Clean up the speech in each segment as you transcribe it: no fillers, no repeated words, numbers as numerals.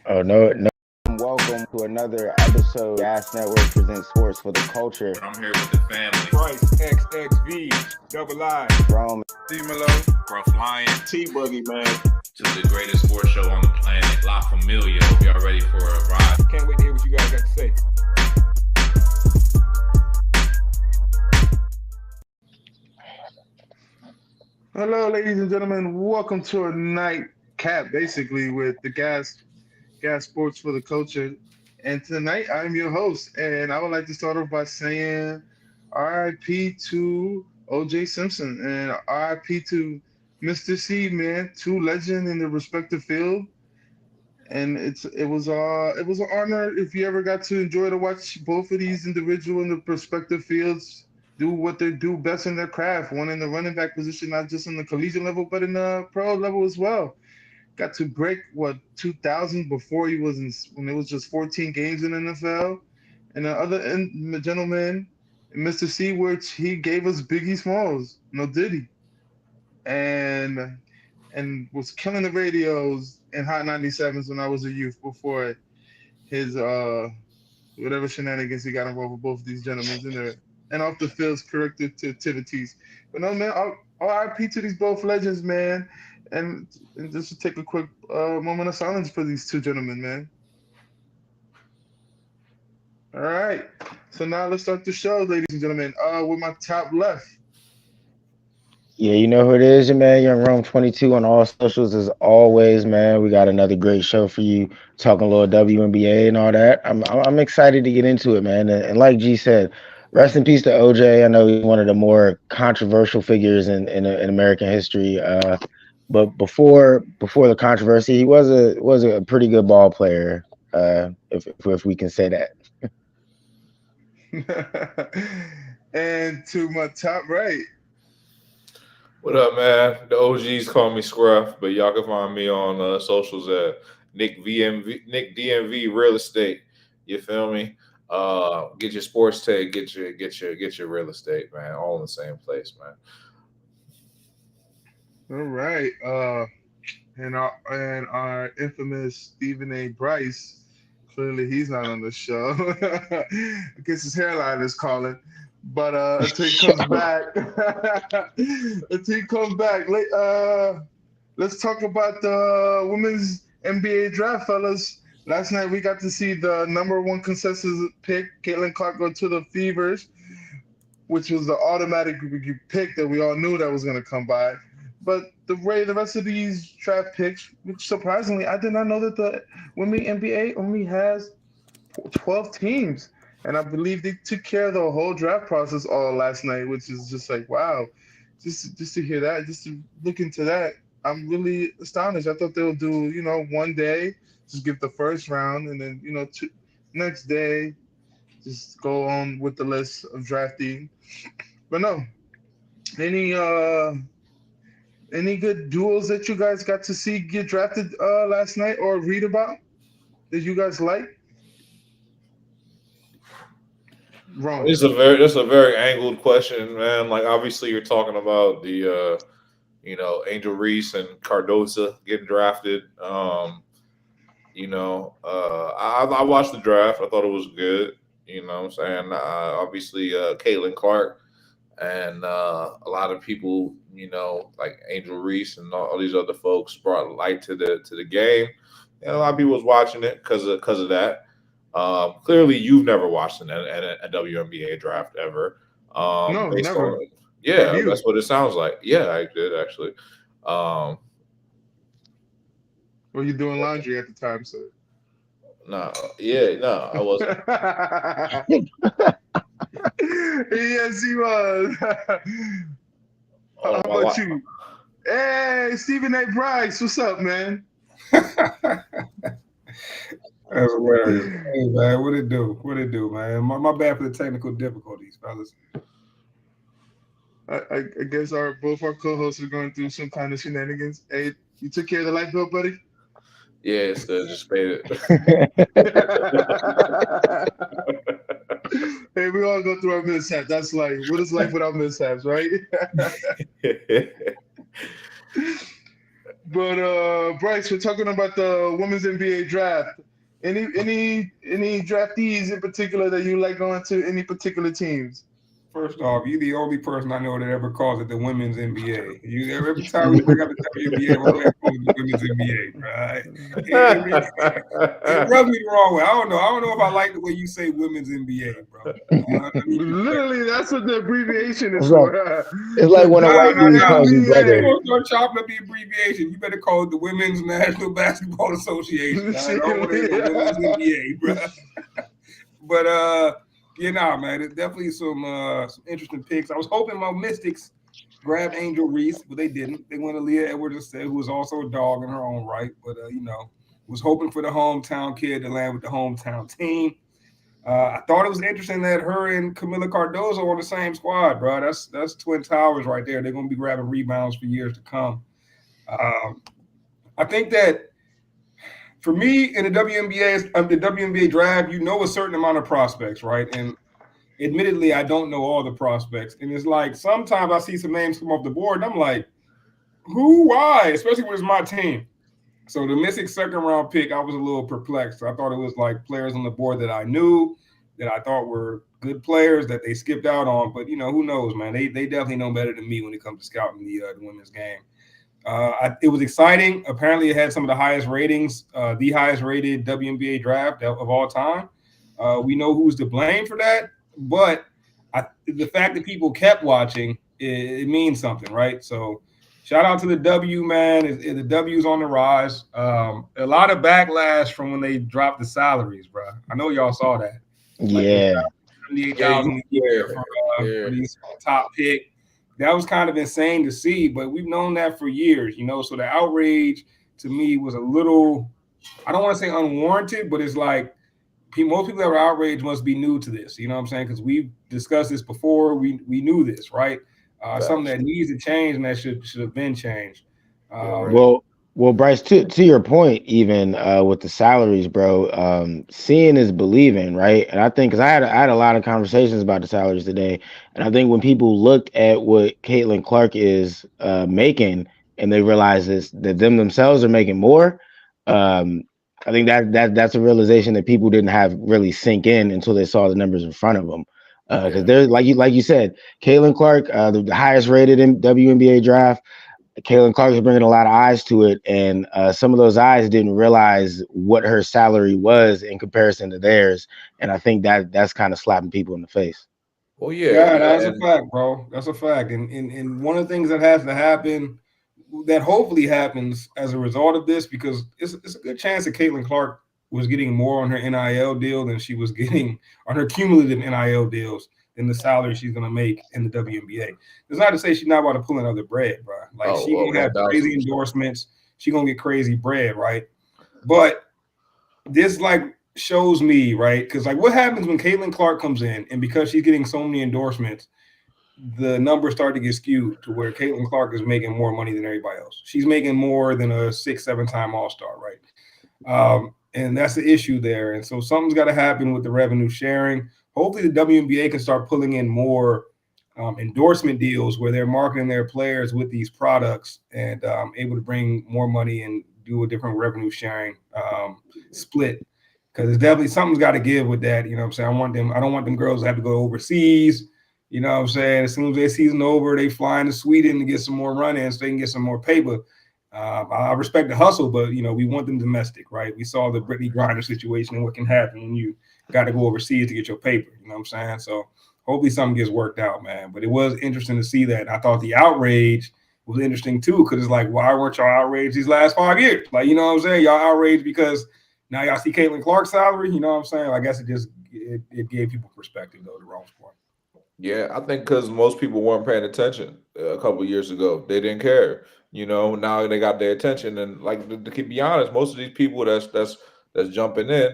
Oh no, no. Welcome to another episode. Gas Network presents sports for the culture. I'm here with the family. Price, XXV, Double I, Rome, D-Malo, Gruff Lion. T-Boogie, man. Just the greatest sports show on the planet. La Familia. Hope y'all ready for a ride. Can't wait to hear what you guys got to say. Hello, ladies and gentlemen. Welcome to a nightcap, basically, with the Gas Sports for the Culture. And tonight, I'm your host, and I would like to start off by saying RIP to O.J. Simpson and RIP to Mr. C, man, two legends in their respective field. And it was an honor if you ever got to enjoy to watch both of these individuals in the respective fields do what they do best in their craft. One in the running back position, not just in the collegiate level, but in the pro level as well. Got to break 2000 before when it was just 14 games in the NFL. And the other gentleman, Mr. C, which he gave us Biggie Smalls, no Diddy, and was killing the radios in Hot 97s when I was a youth before his whatever shenanigans he got involved with both of these gentlemen in there and off the field's corrective activities. But no, man, RIP to these both legends, man. And just to take a quick moment of silence for these two gentlemen, man. All right. So now let's start the show, ladies and gentlemen. With my top left. Yeah, you know who it is, your man, Young Rome 22 on all socials as always, man. We got another great show for you, talking a little WNBA and all that. I'm excited to get into it, man. And like G said, rest in peace to OJ. I know he's one of the more controversial figures in American history. But before the controversy, he was a pretty good ball player, if we can say that. And to my top right. What up, man? The OGs call me Scruff, but y'all can find me on socials at Nick DMV Real Estate. You feel me? Get your sports take, get your real estate, man. All in the same place, man. All right. And our infamous Stephen A. Bryce. Clearly, he's not on the show. I guess his hairline is calling. But until he comes back, let's talk about the women's NBA draft, fellas. Last night we got to see the number one consensus pick, Caitlin Clark, go to the Fevers, which was the automatic pick that we all knew that was going to come by. But the rest of these draft picks, which surprisingly, I did not know that the women's NBA only has 12 teams. And I believe they took care of the whole draft process all last night, which is just like, wow. Just to hear that, just to look into that, I'm really astonished. I thought they would do, one day, just give the first round, and then, next day, just go on with the list of drafting. But no, any good duels that you guys got to see get drafted last night or read about that you guys like? Wrong. That's a very angled question, man. Like obviously you're talking about the Angel Reese and Cardoza getting drafted. I watched the draft. I thought it was good. You know what I'm saying? Obviously Caitlin Clark and a lot of people, like Angel Reese and all these other folks brought light to the game. And a lot of people was watching it because of that. Clearly, you've never watched a WNBA draft ever. No, never. That's what it sounds like. Yeah, I did actually. Were you doing laundry at the time, sir? No, I wasn't. Yes, he was. How about you? Hey, Stephen A. Bryce, what's up, man? That's hilarious. Hey, man, what it do, man? My bad for the technical difficulties, fellas. I guess both our co-hosts are going through some kind of shenanigans. Hey, you took care of the light bill, buddy? Yeah, just paid it. Hey, we all go through our mishaps. That's life. What is life without mishaps, right? But Bryce, we're talking about the women's NBA draft. Any draftees in particular that you like going to any particular teams? First off, you're the only person I know that ever calls it the women's NBA. Every time we bring up the WNBA, my man calls it the women's NBA, right? It rubs me the wrong way. I don't know. I don't know if I like the way you say women's NBA, bro. Let me be clear. Literally, that's what the abbreviation is It's like for. it's like when a No, white no, dude no. calls you If you're brother. WNBA. gonna start chopping up the abbreviation, you better call it the Women's National Basketball Association. I don't want to hear no women's NBA, bro. But man, it's definitely some interesting picks. I was hoping my Mystics grabbed Angel Reese, but they didn't. They went to Leah Edwards instead, who was also a dog in her own right. But was hoping for the hometown kid to land with the hometown team. I thought it was interesting that her and Camila Cardozo on the same squad, bro. That's twin towers right there. They're gonna be grabbing rebounds for years to come. I think that for me in the WNBA draft, you know a certain amount of prospects, right? And admittedly, I don't know all the prospects, and it's like sometimes I see some names come off the board, and I'm like, who? Why? Especially when it's my team. So the missing second round pick, I was a little perplexed. I thought it was like players on the board that I knew, that I thought were good players that they skipped out on. But who knows, man? They definitely know better than me when it comes to scouting the women's game. It was exciting. Apparently, it had some of the highest ratings, the highest rated WNBA draft of all time. We know who's to blame for that, but the fact that people kept watching, it means something, right? So shout out to the W, man. The W's on the rise. A lot of backlash from when they dropped the salaries, bro. I know y'all saw that. Like the Yeah. 78,000 a year for these top pick. That was kind of insane to see, but we've known that for years, So the outrage to me was a little, I don't want to say unwarranted, but it's like most people that were outraged must be new to this. You know what I'm saying? Because we've discussed this before. We knew this, right? Something that needs to change and that should have been changed. Well, Bryce, to your point, even with the salaries, bro, seeing is believing, right? And I think because I had a lot of conversations about the salaries today, and I think when people looked at what Caitlin Clark is making, and they realize that them themselves are making more, um, I think that's a realization that people didn't have really sink in until they saw the numbers in front of them. Because there's like you said, Caitlin Clark, the highest rated in WNBA draft. Caitlin Clark is bringing a lot of eyes to it, and some of those eyes didn't realize what her salary was in comparison to theirs, and I think that's kind of slapping people in the face. Well, Yeah, that's a fact, bro. That's a fact. And one of the things that has to happen, that hopefully happens as a result of this, because it's a good chance that Caitlin Clark was getting more on her NIL deal than she was getting on her cumulative NIL deals than the salary she's gonna make in the WNBA. It's not to say she's not about to pull in other bread, bro. Like she gonna have crazy endorsements, she gonna get crazy bread, right? But this shows me, right? Because what happens when Caitlin Clark comes in, and because she's getting so many endorsements, the numbers start to get skewed to where Caitlin Clark is making more money than everybody else. She's making more than a 6-7 time All-Star, right? And that's the issue there. And so something's got to happen with the revenue sharing. Hopefully the WNBA can start pulling in more endorsement deals where they're marketing their players with these products and able to bring more money and do a different revenue sharing split. Because it's definitely something's got to give with that. You know what I'm saying? I don't want them girls to have to go overseas. You know what I'm saying? As soon as their season over, they fly into Sweden to get some more run-ins so they can get some more paper. I respect the hustle, but we want them domestic, right? We saw the Brittany Griner situation and what can happen when you got to go overseas to get your paper. You know what I'm saying? So hopefully something gets worked out, man. But it was interesting to see that. I thought the outrage was interesting too, because it's like, why weren't y'all outraged these last 5 years? Like, you know what I'm saying? Y'all outraged because now y'all see Caitlin Clark's salary. You know what I'm saying? I guess it gave people perspective, though, to Rome's point. Yeah, I think because most people weren't paying attention a couple of years ago, they didn't care. Now they got their attention, and to be honest, most of these people that's jumping in,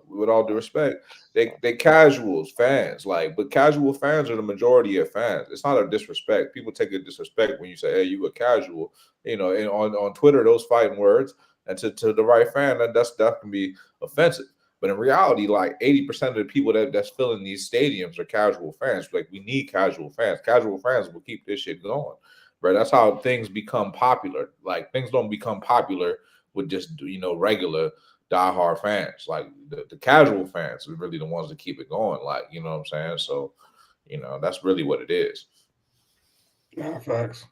with all due respect, they casuals fans, but casual fans are the majority of fans. It's not a disrespect. People take a disrespect when you say, "Hey, you a casual," and on Twitter, those fighting words, and to the right fan, that can be offensive. But in reality, 80% of the people that's filling these stadiums are casual fans. We need casual fans. Casual fans will keep this shit going. Right? That's how things become popular. Like things don't become popular with just regular diehard fans. Like the casual fans are really the ones that keep it going. Like you know what I'm saying. So that's really what it is. Nah, facts.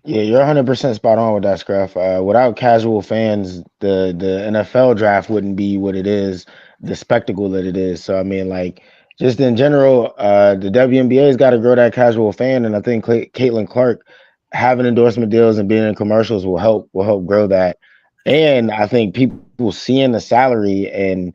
Yeah, you're 100% spot on with that, Scruff. Without casual fans, the NFL draft wouldn't be what it is, the spectacle that it is. So I mean, like, just in general, the WNBA's got to grow that casual fan, and I think Caitlin Clark having endorsement deals and being in commercials will help grow that. And I think people seeing the salary, and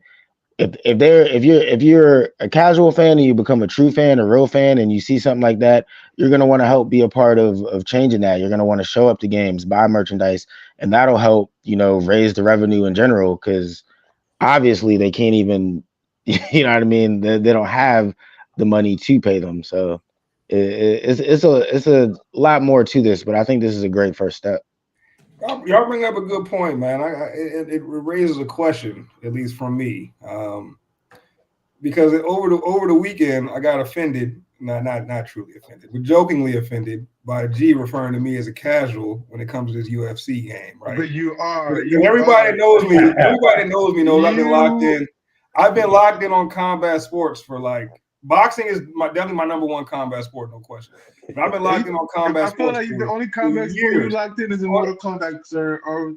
if you're a casual fan and you become a true fan, a real fan, and you see something like that, you're gonna want to help be a part of changing that. You're gonna want to show up to games, buy merchandise, and that'll help raise the revenue in general. Because obviously they can't even, you know what I mean. They don't have the money to pay them, so it's a lot more to this. But I think this is a great first step. Y'all bring up a good point, man. It raises a question, at least from me, because over the weekend I got offended, not truly offended, but jokingly offended by G referring to me as a casual when it comes to this UFC game, right? But you are. And everybody knows me. Everybody knows I've been locked in. I've been locked in on combat sports for like boxing is definitely my number one combat sport, no question. But I've been locked in on combat sports. I feel like the only combat sport you locked in is in Mortal Kombat, sir, or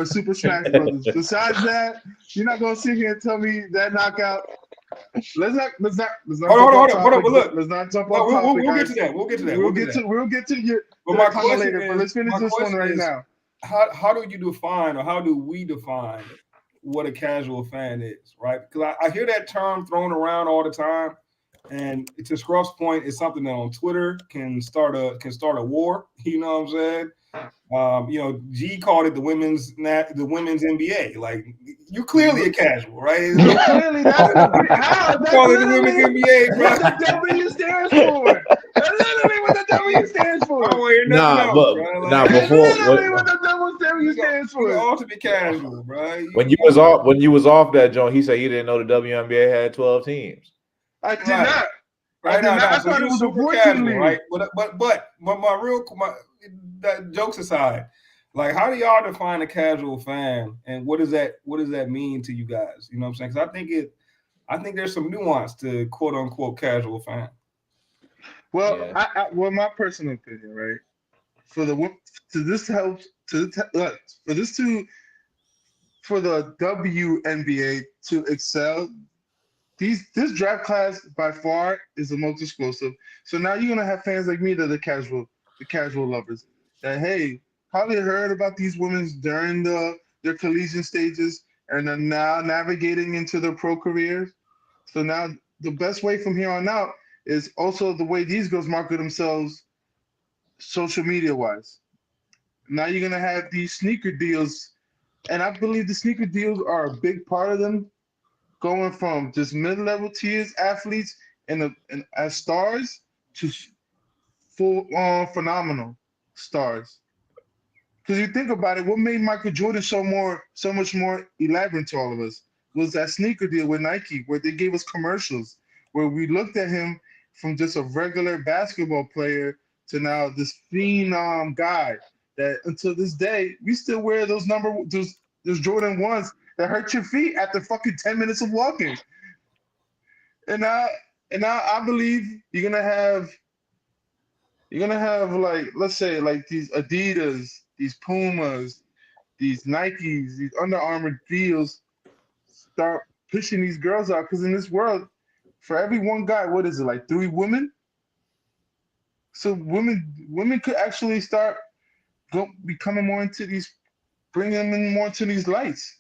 Super Smash Brothers. Besides that, you're not gonna sit here and tell me that knockout. Let's not. Hold on. But look, let's not jump off topic. We'll get to that. We'll get to your. But my question later. But let's finish this one right now. How do you define, or how do we define what a casual fan is, right? Because I hear that term thrown around all the time, and to Scruff's point, it's something that on Twitter can start a war. You know what I'm saying? G called it the women's NBA. Like you clearly a casual, right? Clearly, that's call it the women's NBA, bro. What the W stands for? That's literally what the W stands for. I don't want to hear nothing else, bro. Like, literally what the W stands for. You ought to be casual, bro. When you was off that joint, he said he didn't know the WNBA had 12 teams. I did not. I thought it was super casual, right? But that jokes aside, like how do y'all define a casual fan, and what does that mean to you guys? You know what I'm saying? Because I think there's some nuance to quote unquote casual fan. Well, yeah. My personal opinion, right? For the WNBA to excel, this draft class by far is the most explosive. So now you're gonna have fans like me that are the casual lovers. That hey, probably heard about these women during their collegiate stages and are now navigating into their pro careers. So now the best way from here on out is also the way these girls market themselves social media wise. Now you're gonna have these sneaker deals, and I believe the sneaker deals are a big part of them, going from just mid-level tiers athletes and as stars to full phenomenal stars. Because you think about it, what made Michael Jordan so much more elaborate to all of us was that sneaker deal with Nike, where they gave us commercials, where we looked at him from just a regular basketball player to now this phenom guy that until this day we still wear those Jordan 1s that hurt your feet after fucking 10 minutes of walking. And now I believe you're gonna have like, let's say, like these Adidas, these Pumas, these Nikes, these Under Armour deals start pushing these girls out, because in this world, for every one guy, what is it, like 3 women? So women could actually start becoming more into these, bringing them in more to these lights.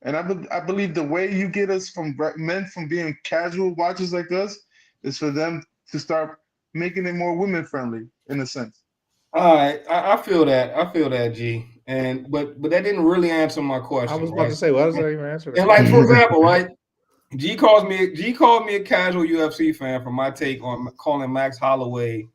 And I believe the way you get us from men from being casual watchers like us is for them to start making it more women friendly in a sense. All right, I feel that, G. But that didn't really answer my question. I was about to say, why does that even answer that? And like, for example, right? G called me a casual UFC fan for my take on calling Max Holloway's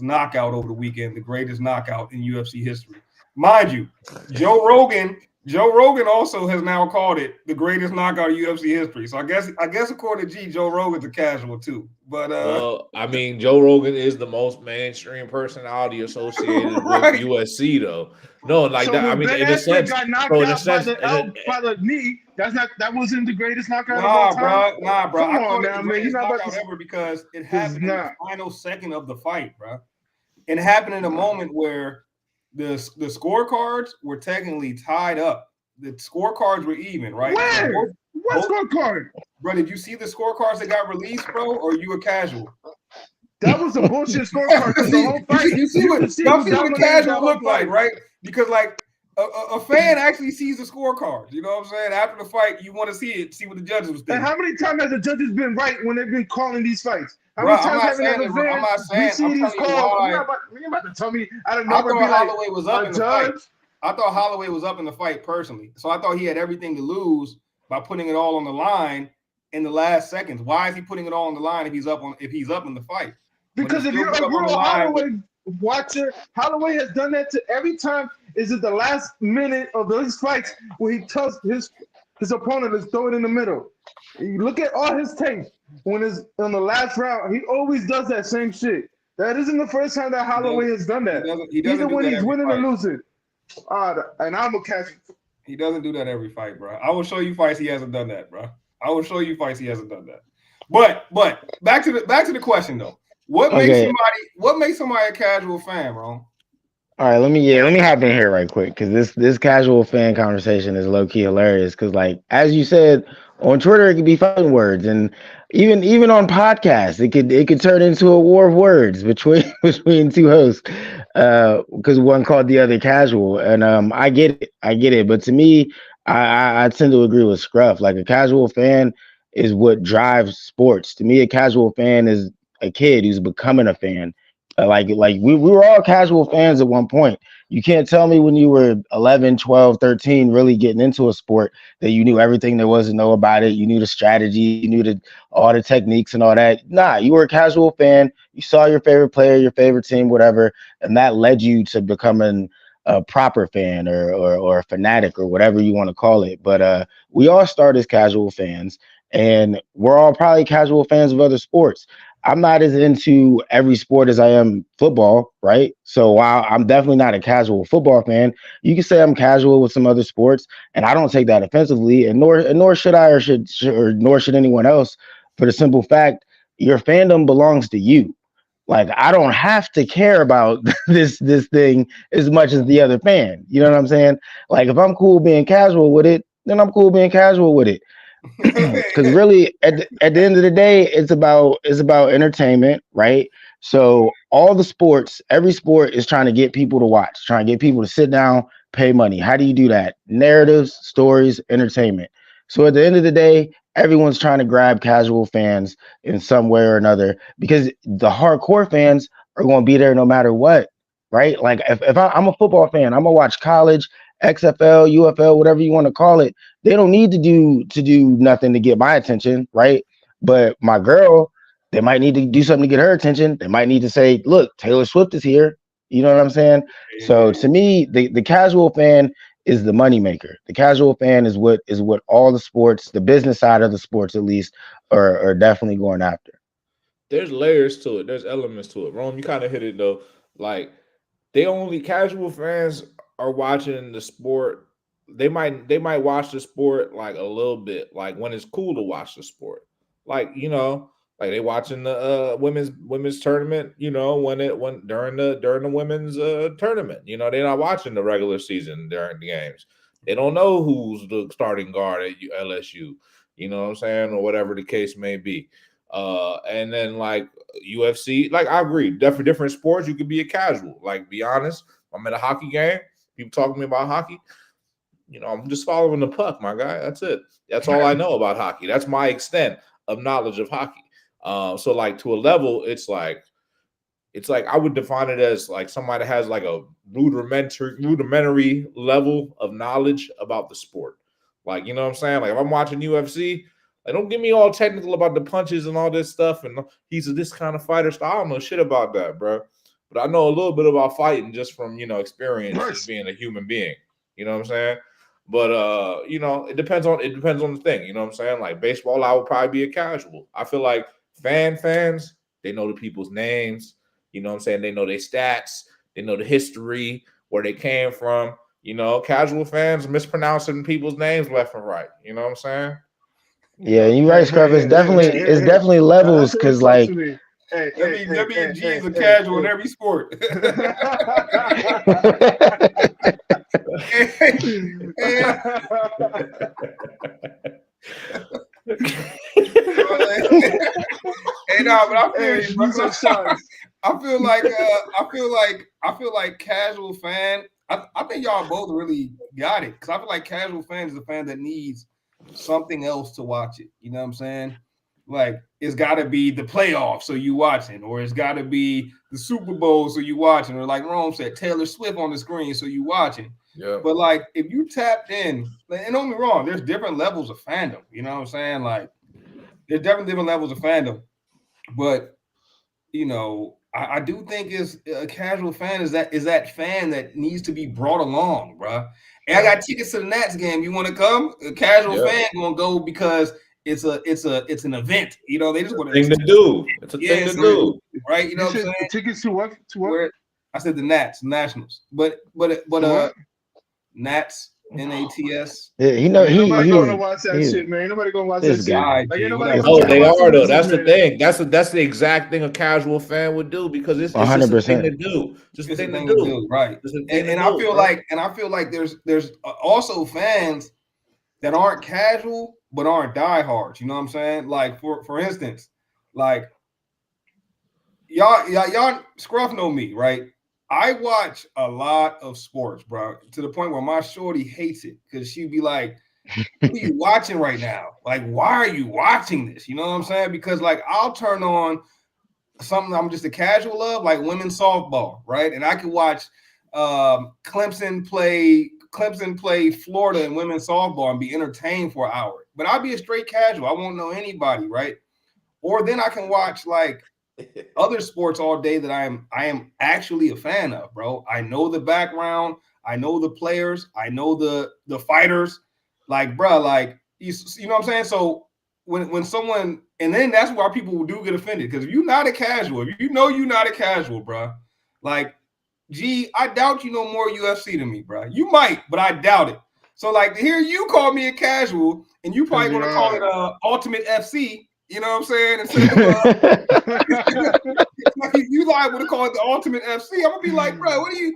knockout over the weekend the greatest knockout in UFC history. Mind you, Joe Rogan Joe Rogan also has now called it the greatest knockout of UFC history. So I guess according to G, Joe Rogan's a casual too. But Well, I mean, Joe Rogan is the most mainstream personality associated with right. USC, though. No, like So that. I when mean, Ben in a Askren sense. got knocked So in a out by sense, by the knee, that wasn't the greatest knockout of all time. Nah, bro. Come I on call it the now, man. You're greatest not about knockout to. ever because it This is happened in the not. final second of the fight, bro. It happened in a moment where the scorecards were technically tied up. The scorecards were even, right? So Where? What both scorecard? bro, did you see the scorecards that got released, bro? Or you were casual? That was a bullshit scorecard because the see, whole fight, you see you what could see y'all who see what dominated the casual whole looked like, fight. right? Because like a fan actually sees the scorecards. You know what I'm saying? After the fight, you want to see it, see what the judges was And thinking. how many times has the judges been right when they've been calling these fights? How Bro, many I'm times not have saying ever it. I'm been? not We saying. see I'm these telling you calls. why. You're about to tell me out of I nowhere, be thought like Holloway was up a in the fight. judge. I thought Holloway was up in the fight personally. So I thought he had everything to lose by putting it all on the line in the last seconds. Why is he putting it all on the line if he's up in the fight? When he Because if still you're put a up on the real line Holloway watcher, Holloway has done that to every time. Is it the last minute of those fights where he tells his opponent to throw it in the middle? You look at all his tapes when it's on the last round. He always does that same shit. That isn't the first time that Holloway has done that. he Either doesn't do when that he's every winning or fight. losing. And I'm a catch. He doesn't do that every fight, bro. I will show you fights he hasn't done that, bro. I will show you fights he hasn't done that. But back to the question though. Okay. What makes somebody a casual fan, bro? All right, let me hop in here right quick because this casual fan conversation is low key hilarious. Because like as you said on Twitter, it could be fighting words, and even on podcasts, it could turn into a war of words between between two hosts. Because one called the other casual, and I get it. But to me, I tend to agree with Scruff. Like a casual fan is what drives sports. To me, a casual fan is a kid who's becoming a fan. Like we were all casual fans at one point. You can't tell me when you were 11, 12, 13, really getting into a sport that you knew everything there was to know about it. You knew the strategy, you knew all the techniques and all that. Nah, you were a casual fan. You saw your favorite player, your favorite team, whatever, and that led you to becoming a proper fan or a fanatic or whatever you want to call it. But we all start as casual fans, and we're all probably casual fans of other sports. I'm not as into every sport as I am football, right? So while I'm definitely not a casual football fan, you can say I'm casual with some other sports, and I don't take that offensively, and nor should I, or nor should anyone else, for the simple fact your fandom belongs to you. Like I don't have to care about this thing as much as the other fan. You know what I'm saying? Like if I'm cool being casual with it, then I'm cool being casual with it. Because really at the end of the day it's about entertainment, right? So all the sports, every sport is trying to get people to watch, trying to get people to sit down, pay money. How do you do that? Narratives, stories, entertainment. So at the end of the day, everyone's trying to grab casual fans in some way or another because the hardcore fans are going to be there no matter what, right? Like if I'm a football fan, I'm gonna watch college, XFL, UFL, whatever you want to call it. They don't need to do nothing to get my attention, right? But my girl, they might need to do something to get her attention. They might need to say, "Look, Taylor Swift is here." You know what I'm saying? So to me, the casual fan is the moneymaker. The casual fan is what all the sports, the business side of the sports at least, are definitely going after. There's layers to it. There's elements to it. Rome, you kind of hit it though. Like they only casual fans are watching the sport. They might watch the sport like a little bit, like when it's cool to watch the sport. Like like they watching the women's tournament. When during the women's tournament. They're not watching the regular season during the games. They don't know who's the starting guard at LSU. You know what I'm saying, or whatever the case may be. And then like UFC, like I agree, different sports, you could be a casual. Like, be honest, I'm at a hockey game, people talking to me about hockey. I'm just following the puck, my guy. That's it. That's all I know about hockey. That's my extent of knowledge of hockey. So like to a level, it's like I would define it as like somebody that has like a rudimentary level of knowledge about the sport. Like, you know what I'm saying? Like if I'm watching UFC, like don't get me all technical about the punches and all this stuff. And he's this kind of fighter. So I don't know shit about that, bro. But I know a little bit about fighting just from experience, just First, being a human being. You know what I'm saying? But it depends on the thing. You know what I'm saying? Like baseball, I would probably be a casual. I feel like fans, they know the people's names. You know what I'm saying? They know their stats. They know the history, where they came from. Casual fans mispronouncing people's names left and right. You know what I'm saying? Yeah, you're right, Scruff. It's definitely Now levels that's an because insult to like me. Hey, That hey, means hey, hey, WNG hey, is a hey, casual in every sport. hey. Hey, no, but I feel Hey, you, bro. these are shots. I feel like casual fan. I think y'all both really got it because I feel like casual fan is a fan that needs something else to watch it. You know what I'm saying? Like it's got to be the playoffs, so you watching, or it's got to be the Super Bowl, so you watching, or like Rome said, Taylor Swift on the screen, so you watching. Yeah. But like if you tapped in, and don't get me wrong, there's different levels of fandom. You know what I'm saying? Like there's definitely different levels of fandom. But I do think is a casual fan is that fan that needs to be brought along, bro. And I got tickets to the Nats game. You want to come? A casual fan gonna go because it's an event. They just want Thing to do. It's a thing to do. right? You know You what I'm said saying? tickets to what? To what? Where I said the Nats, Nationals, but To what? Nats, NATS. yeah, Ain't nobody going to watch that he's shit, man. Ain't nobody going to watch this that shit. guy. All right, Like, G, ain't nobody whatever. going Oh, to they watch are the though. Knicks, That's the man. thing. That's the exact thing a casual fan would do because it's just a thing to 100%. do. Just a It's a thing to thing to do. do, right? Just a thing And to I do. feel Bro. like there's also fans that aren't casual but aren't diehards. You know what I'm saying? Like for instance, like y'all Scruff know me, right? I watch a lot of sports, bro, to the point where my shorty hates it because she'd be like, "What are you watching right now? Like, why are you watching this?" You know what I'm saying? Because like I'll turn on something I'm just a casual of, like women's softball, right? And I can watch Clemson play Florida in women's softball and be entertained for an hour. But I'll be a straight casual. I won't know anybody, right? Or then I can watch like other sports all day that I am actually a fan of, bro. I know the background, I know the players, I know the fighters, like, bro, like you know what I'm saying? So when someone, and then that's why people do get offended, because if you're not a casual, if you know you're not a casual, bro, like, gee, I doubt you know more UFC than me, bro. You might, but I doubt it. So like to hear you call me a casual, and you probably gonna call it Ultimate FC. You know what I'm saying? Instead of like if you liable to call it the Ultimate FC, I'm gonna be like, bro, what you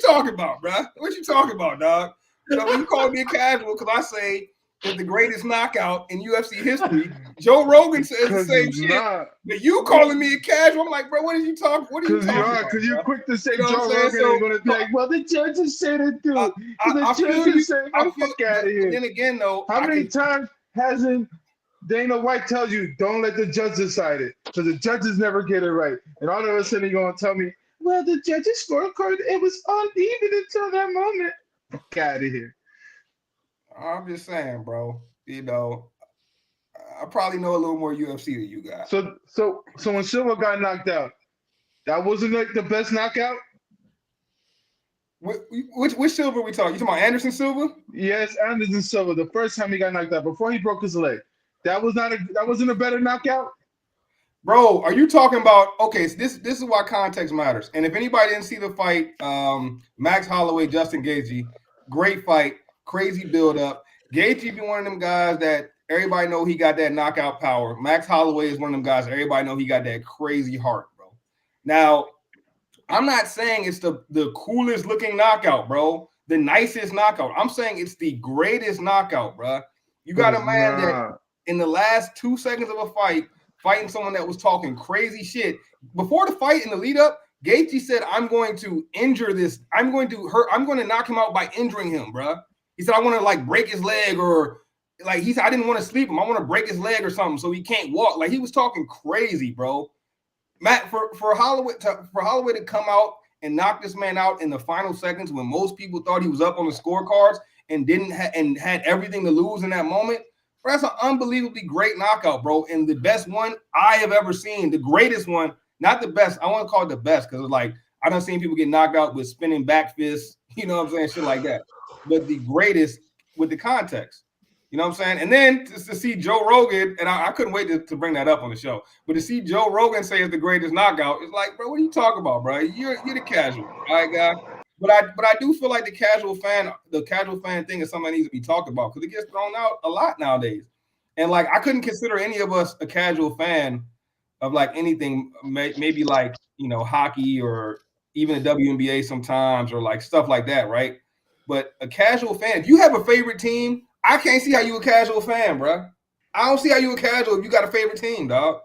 talking about, bro? What you talking about, dog? So you call me a casual because I say it's the greatest knockout in UFC history. Joe Rogan says the same shit, but you calling me a casual? I'm like, bro, what are you talking about? Because you're quick to say You know Joe what I'm saying? Rogan ain't going to be like, well, the judges said it too. I feel you. Say, get the fuck out of here. Then again, though, how many times hasn't Dana White tells you don't let the judge decide it because the judges never get it right, and all of a sudden you're gonna tell me, well, the judges scorecard it was uneven until that moment. Fuck out of here. I'm just saying, bro. I probably know a little more UFC than you guys. So when Silva got knocked out, that wasn't like the best knockout. Which Silva we talking? You talking about Anderson Silva? Yes, Anderson Silva. The first time he got knocked out before he broke his leg. That wasn't a better knockout. Bro, are you talking about? Okay, so this is why context matters. And if anybody didn't see the fight, Max Holloway, Justin Gaethje, great fight, crazy build up. Gaethje be one of them guys that everybody know he got that knockout power. Max Holloway is one of them guys that everybody know he got that crazy heart, bro. Now, I'm not saying it's the coolest looking knockout, bro. The nicest knockout. I'm saying it's the greatest knockout, bro. You got a man that in the last 2 seconds of a fight, fighting someone that was talking crazy shit. Before the fight in the lead up, Gaethje said, I'm going to injure this. I'm going to knock him out by injuring him, bro. He said, I want to like break his leg, or like he said, I didn't want to sleep him. I want to break his leg or something so he can't walk. Like he was talking crazy, bro. Matt, for Holloway to come out and knock this man out in the final seconds when most people thought he was up on the scorecards and and had everything to lose in that moment, bro, that's an unbelievably great knockout, bro. And the best one I have ever seen, the greatest one, not the best. I want to call it the best because it's like I done seen people get knocked out with spinning back fists, you know what I'm saying, shit like that. but the greatest with the context. You know what I'm saying? And then to see Joe Rogan, and I couldn't wait to bring that up on the show, but to see Joe Rogan say it's the greatest knockout, it's like, bro, what are you talking about, bro? You're the casual, all right, guy. But I do feel like the casual fan thing is something that needs to be talked about because it gets thrown out a lot nowadays. And like I couldn't consider any of us a casual fan of like anything, maybe like hockey or even the WNBA sometimes or like stuff like that, right? But a casual fan, if you have a favorite team, I can't see how you a casual fan, bro. I don't see how you a casual if you got a favorite team, dog.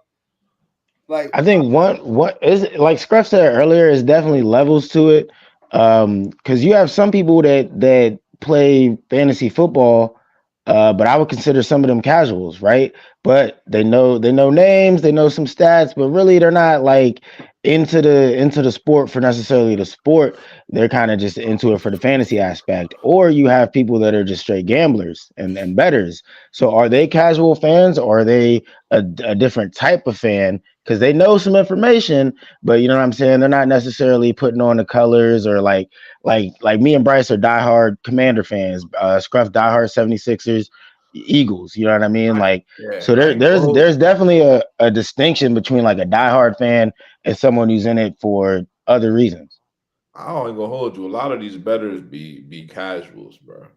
Like, I think what is like Scruff said earlier is definitely levels to it. Because you have some people that play fantasy football, but I would consider some of them casuals, right? But they know names, they know some stats, but really they're not like into the sport for necessarily the sport. They're kind of just into it for the fantasy aspect. Or you have people that are just straight gamblers and betters. So are they casual fans or are they a different type of fan? Because they know some information, but you know what I'm saying? They're not necessarily putting on the colors or like me and Bryce are diehard Commander fans. Scruff diehard 76ers, Eagles. You know what I mean? Like so I ain't gonna hold there's definitely a distinction between like a diehard fan and someone who's in it for other reasons. I don't even gonna hold you. A lot of these betters be casuals, bro.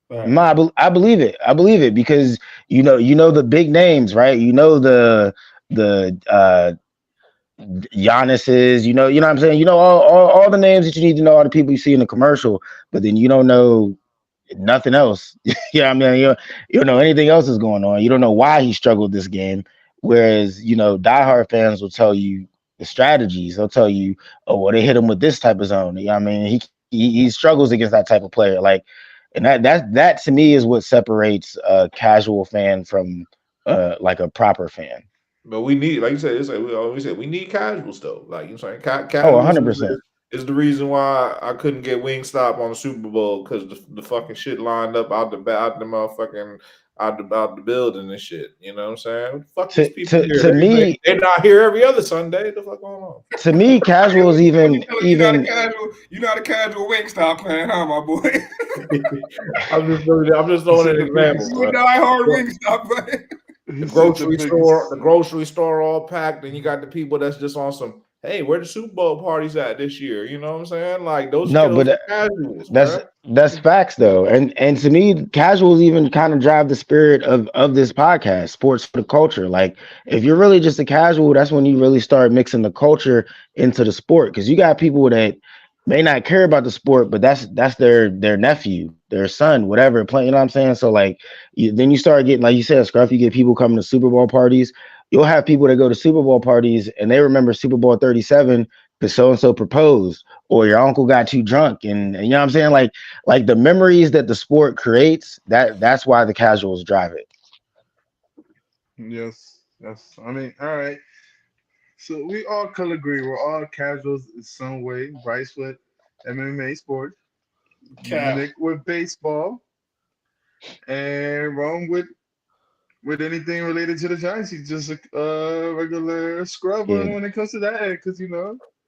No, I believe it. I believe it because you know the big names, right? You know the Giannis's, you know what I'm saying? You know all the names that you need to know, all the people you see in the commercial, but then you don't know nothing else. Yeah, I mean, you don't know anything else is going on. You don't know why he struggled this game. Whereas, diehard fans will tell you the strategies. They'll tell you, oh, well, they hit him with this type of zone. You know what I mean? He struggles against that type of player. Like, and that to me is what separates a casual fan from like a proper fan. But we need, like you said, it's like we always say, we need casuals though. Like you saying, Oh, casuals 100%. is the reason why I couldn't get Wingstop on the Super Bowl because the fucking shit lined up out the motherfucking out the building and shit. You know what I'm saying? Fuck these To people to here. to me, They're not here every other Sunday. What the fuck going on? casual is even you're not a casual Wingstop fan, huh, my boy? I'm just throwing an example. You a Bro. diehard Wingstop fan. The grocery store all packed, and you got the people that's just on some. Hey, where the Super Bowl parties at this year? You know what I'm saying? Like those no, skills but are casuals, That's bro. that's facts though, and to me, casuals even kind of drive the spirit of this podcast, sports for the culture. Like, if you're really just a casual, that's when you really start mixing the culture into the sport. Because you got people that may not care about the sport, but that's their nephew, their son, whatever playing. You know what I'm saying? So like, then you start getting like you said, Scruff. You get people coming to Super Bowl parties. You'll have people that go to Super Bowl parties and they remember Super Bowl 37 because so and so proposed or your uncle got too drunk and you know what I'm saying like the memories that the sport creates that's why the casuals drive it. Yes, yes. I mean, all right. So we all could agree we're all casuals in some way. Bryce with MMA sport, Cap. Nick with baseball, and Ron with anything related to the Giants. He's just a regular scrubber Yeah, when it comes to that, because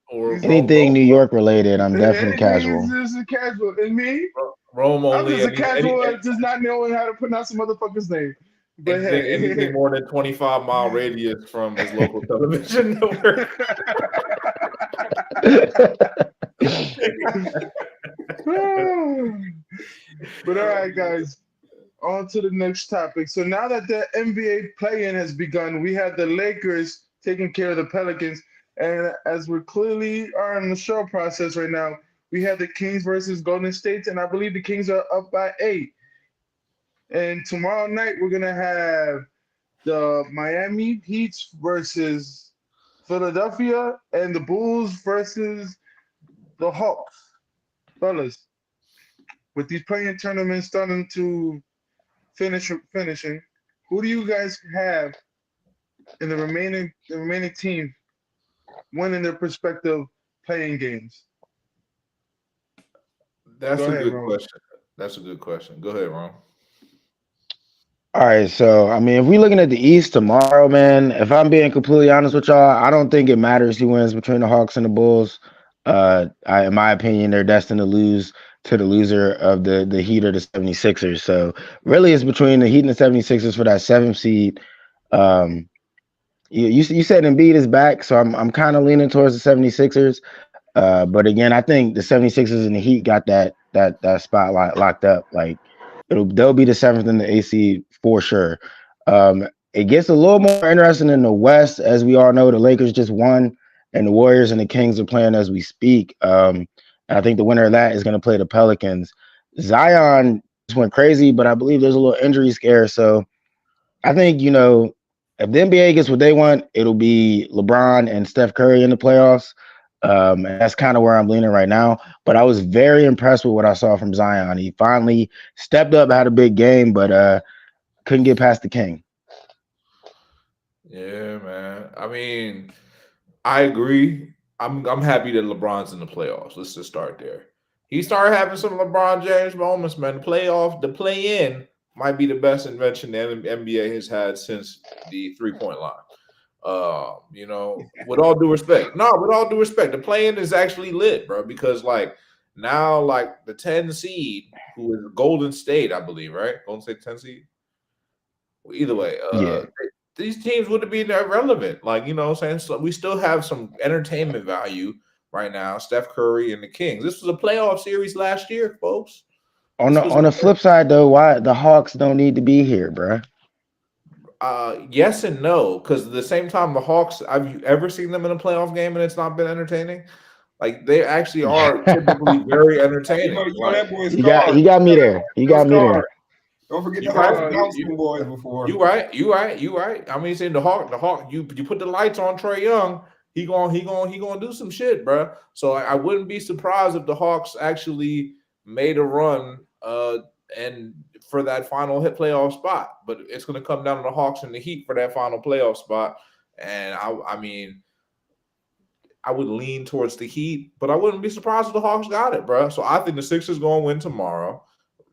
Or he's anything New York related I'm definitely anything is casual. just a casual. And me, Rome I'm only just a casual at just not knowing how to pronounce a motherfucker's name. But anything hey. more than 25-mile radius from his local television network. But all right, guys, on to the next topic. So now that the NBA play-in has begun, we have the Lakers taking care of the Pelicans, and as we're clearly are in the show process right now, we have the Kings versus Golden State, and I believe the Kings are up by 8. And tomorrow night we're gonna have the Miami Heat versus Philadelphia, and the Bulls versus the Hawks. Fellas, with these playing tournaments starting to finishing, who do you guys have in the remaining team winning their prospective playing games? That's Go a ahead, good Ron. question. That's a good question. Go ahead, Ron. All right, so I mean if we're looking at the East tomorrow, man, if I'm being completely honest with y'all, I don't think it matters who wins between the Hawks and the Bulls. In my opinion, they're destined to lose to the loser of the Heat or the 76ers. So really, it's between the Heat and the 76ers for that seventh seed. Um, you said Embiid is back, so I'm kind of leaning towards the 76ers. But again, I think the 76ers and the Heat got that spotlight locked up. Like they'll be the seventh in the AC for sure. It gets a little more interesting in the West, as we all know. The Lakers just won, and the Warriors and the Kings are playing as we speak. And I think the winner of that is going to play the Pelicans. Zion just went crazy, but I believe there's a little injury scare. So I think, if the NBA gets what they want, it'll be LeBron and Steph Curry in the playoffs. And that's kind of where I'm leaning right now. But I was very impressed with what I saw from Zion. He finally stepped up, had a big game, but couldn't get past the King. Yeah, man. I mean, I agree. I'm happy that LeBron's in the playoffs. Let's just start there. He started having some LeBron James moments, man. The play in might be the best invention the NBA has had since the 3-point line. With all due respect. No, with all due respect, the play-in is actually lit, bro, because now the 10 seed, who is Golden State, I believe, right? Golden State 10 seed. Either way, Yeah. these teams wouldn't be irrelevant. What I'm saying? So we still have some entertainment value right now. Steph Curry and the Kings. This was a playoff series last year, folks. On the flip side, though, why the Hawks don't need to be here, bro? Yes and no, because at the same time, the Hawks. Have you ever seen them in a playoff game and it's not been entertaining? Like they actually are typically very entertaining. That boy's you got me there. You got me there. Don't forget You the right. Hawks bouncing boys before. You right. I mean, saying the Hawk. You put the lights on Trae Young, he gonna do some shit, bro. So I wouldn't be surprised if the Hawks actually made a run, and for that final hit playoff spot. But it's gonna come down to the Hawks and the Heat for that final playoff spot. And I mean, I would lean towards the Heat, but I wouldn't be surprised if the Hawks got it, bro. So I think the Sixers gonna win tomorrow.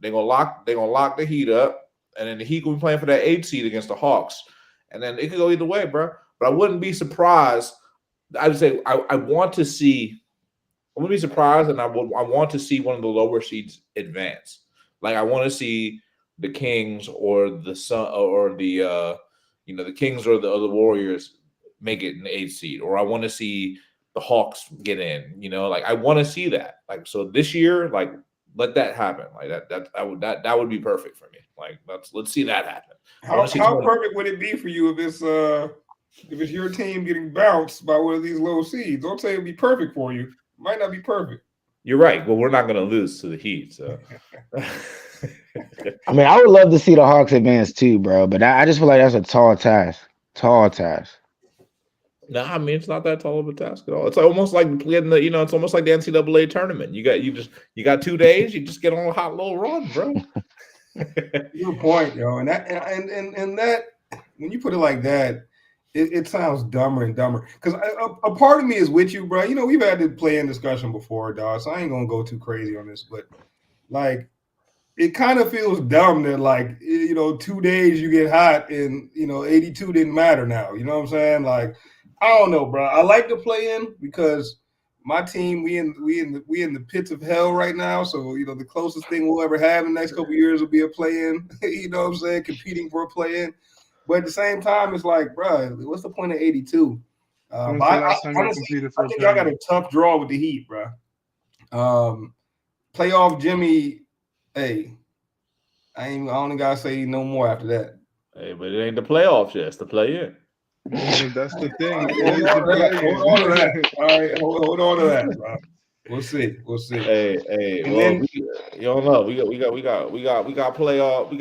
They're gonna lock the Heat up, and then the Heat will be playing for that 8 seed against the Hawks, and then it could go either way, bro. But I wouldn't be surprised. I would say I want to see. I wouldn't be surprised, and I want to see one of the lower seeds advance. Like I want to see the Kings or the Sun or the the Kings or the Warriors make it an 8 seed, or I want to see the Hawks get in. I want to see that. Like so this year, let that happen. Like that would be perfect for me. Like let's see that happen. How perfect would it be for you if it's your team getting bounced by one of these low seeds? Don't say it'd be perfect for you. It might not be perfect. You're right. Well, we're not going to lose to the Heat. So I mean, I would love to see the Hawks advance too, bro. But I just feel like that's a tall task. Tall task. No, I mean it's not that tall of a task at all. It's almost like playing it's almost like the NCAA tournament. You got 2 days, you just get on a hot little run, bro. Good point, yo. And that when you put it like that, it sounds dumber and dumber. Because a part of me is with you, bro. We've had the play-in discussion before, dog. So I ain't gonna go too crazy on this, but it kind of feels dumb that 2 days you get hot and 82 didn't matter now. You know what I'm saying? I don't know, bro. I like to play in because my team, we in the pits of hell right now. So the closest thing we'll ever have in the next couple of years will be a play-in. You know what I'm saying? Competing for a play-in. But at the same time, it's like, bro, what's the point of 82? Honestly, I think I got a tough draw with the Heat, bro. Playoff Jimmy, hey, I only gotta say no more after that. Hey, but it ain't the playoffs yet. It's the play-in. That's the thing. Hold on to that. All right, hold on to that, bro. We'll see. Hey. And Well, then, you don't know. We got playoff.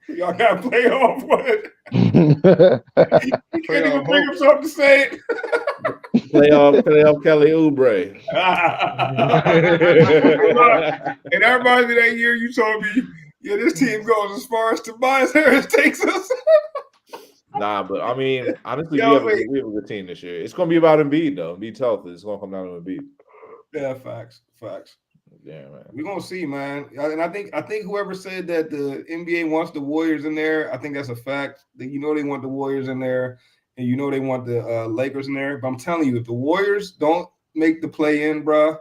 y'all got playoff what? You can't even bring him something to say. playoff Kelly Oubre. And I remember that year you told me, yeah, this team goes as far as Tobias Harris takes us. Nah, but I mean, honestly, we have a good team this year. It's gonna be about Embiid though. Embiid's healthy. It's gonna come down to Embiid. Yeah, facts. Yeah, man. We're gonna see, man. And I think whoever said that the NBA wants the Warriors in there, I think that's a fact. That they want the Warriors in there. and you know they want the Lakers in there. But I'm telling you, if the Warriors don't make the play-in, bro,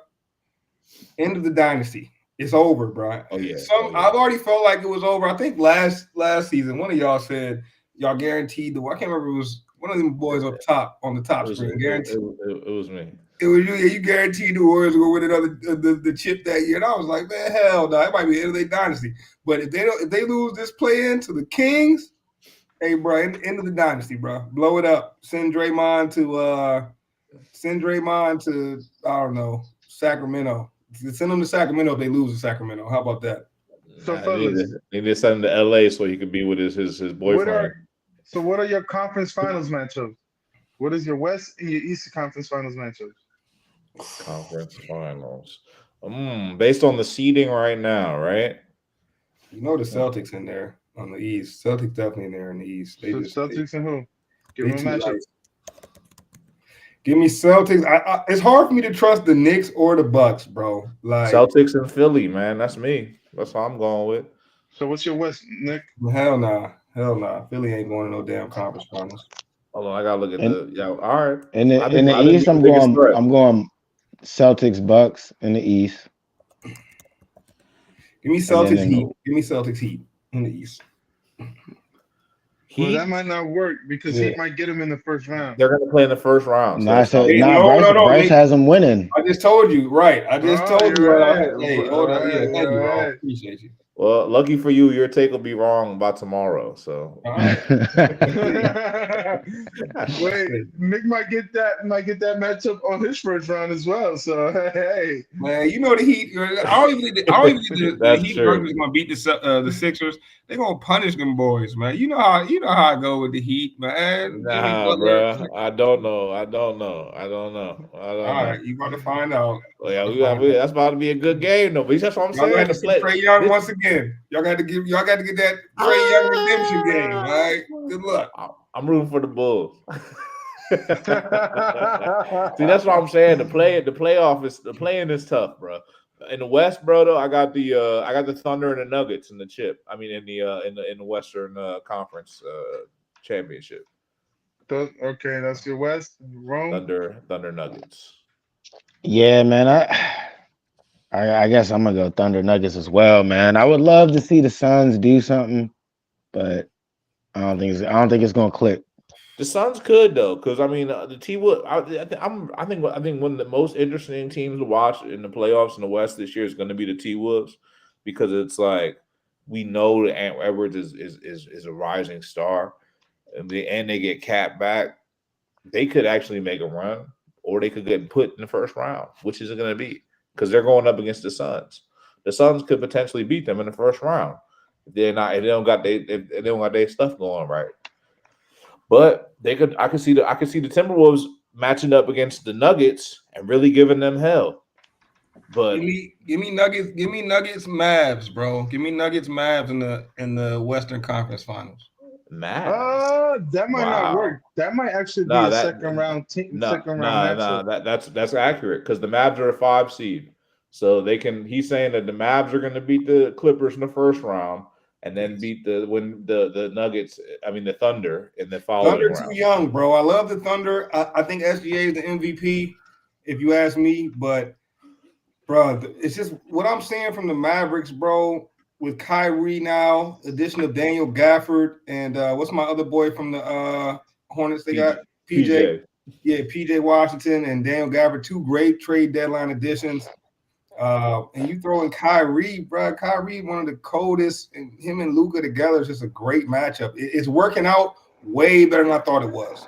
end of the dynasty. It's over, bro. Oh yeah. I've already felt like it was over. I think last season, one of y'all said y'all guaranteed I can't remember. It was one of them boys up top on the top screen. Guaranteed. It was me. It was you. Yeah, you guaranteed the Warriors will win another the chip that year. And I was like, man, hell no, it might be the end of their dynasty. But if they lose this play-in to the Kings, hey, bro, end of the dynasty, bro. Blow it up. Send Draymond to I don't know, Sacramento. Send them to Sacramento if they lose to Sacramento. How about that? So, fellas, they need to send him to LA so he could be with his boyfriend. What are your conference finals matchups? What is your West and your Eastern Conference Finals matchups? Conference finals. Based on the seeding right now, right? You know the Celtics in there on the East. Celtics definitely in there in the East. Celtics and who? Give me a matchup. Give me Celtics. It's hard for me to trust the Knicks or the Bucks, bro. Like Celtics and Philly, man. That's me. That's how I'm going with. So what's your West, Nick? Hell nah. Philly ain't going to no damn conference finals. Hold on, I gotta look at all right. In the East, I'm going Celtics Bucks in the East. Give me Celtics Heat. Give me Celtics Heat in the East. Well, that might not work because he might get him in the first round. They're going to play in the first round. Bryce has them winning. I just told you, right? I just told you. Right. Hey, hold on. Yeah, thank you, bro. Appreciate you. Well, lucky for you, your take will be wrong by tomorrow. So, wait, Nick might get that matchup on his first round as well. So, hey, man, you know the Heat. I don't even think the Heat is going to beat the Sixers. They're going to punish them boys, man. You know how I go with the Heat, man. Nah, bro. I don't know. All right, you about to find out. Well, yeah, that's about to be a good game, though. But that's what I'm saying. Got to see Trae Young once again. Y'all got to get that Trae Young redemption game. All right, good luck. I'm rooting for the Bulls. See, that's what I'm saying. The play-in is tough, bro. In the West, bro, though, I got the Thunder and the Nuggets in the chip. I mean, in the Western Conference championship. Okay, that's your West. Rome. Thunder Nuggets. Yeah, man. I guess I'm gonna go Thunder Nuggets as well, man. I would love to see the Suns do something, but I don't think it's gonna click. The Suns could though, because I mean the T-Wood. I think one of the most interesting teams to watch in the playoffs in the West this year is going to be the T-Woods, because it's like we know that Ant Edwards is a rising star, and they get Cat back. They could actually make a run, or they could get put in the first round. Which is it going to be? Because they're going up against the Suns. The Suns could potentially beat them in the first round if they don't got their stuff going right. But I could see the Timberwolves matching up against the Nuggets and really giving them hell. But give me Nuggets Mavs, bro. Give me Nuggets Mavs in the Western Conference Finals. Mavs. That might not work. That might actually be a second round matchup. That's accurate, because the Mavs are a 5 seed. So they can. He's saying that the Mavs are going to beat the Clippers in the first round, and then beat the Nuggets. I mean the Thunder in the following round. Thunder too young, bro. I love the Thunder. I think SGA is the MVP, if you ask me. But bro, it's just what I'm seeing from the Mavericks, bro. With Kyrie now, addition of Daniel Gafford and what's my other boy from the Hornets? They got PJ. Yeah, PJ Washington and Daniel Gafford, 2 great trade deadline additions. And you throw in Kyrie, bro. Kyrie, one of the coldest, and him and Luka together is just a great matchup. It's working out way better than I thought it was.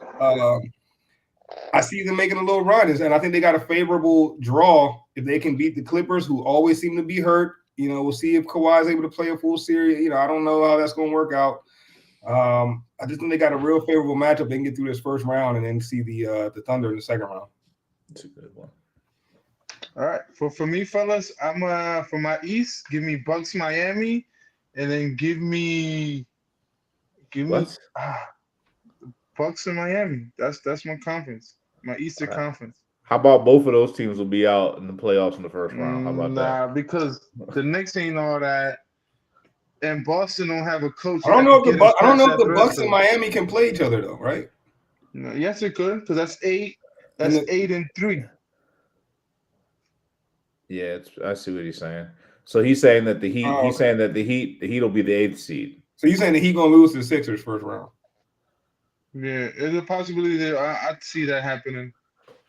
I see them making a little run, and I think they got a favorable draw if they can beat the Clippers, who always seem to be hurt. You know, we'll see if Kawhi is able to play a full series. You know, I don't know how that's going to work out. I just think they got a real favorable matchup. They can get through this first round and then see the Thunder in the second round. That's a good one. All right, for me, fellas, I'm for my East. Give me Bucks Miami, and then give me Bucks in Miami. That's my conference, my Eastern Conference. How about both of those teams will be out in the playoffs in the first round? How about that? Nah, because the Knicks ain't all that, and Boston don't have a coach. I don't know if the Bucks and Miami can play each other though, right? No, yes, it could, because that's eight. And That's 8-3. Yeah, I see what he's saying. So he's saying that the Heat. oh, He's okay. saying that the Heat will be the eighth seed. So you saying that he gonna lose to the Sixers first round? Yeah, there's a possibility that I'd see that happening,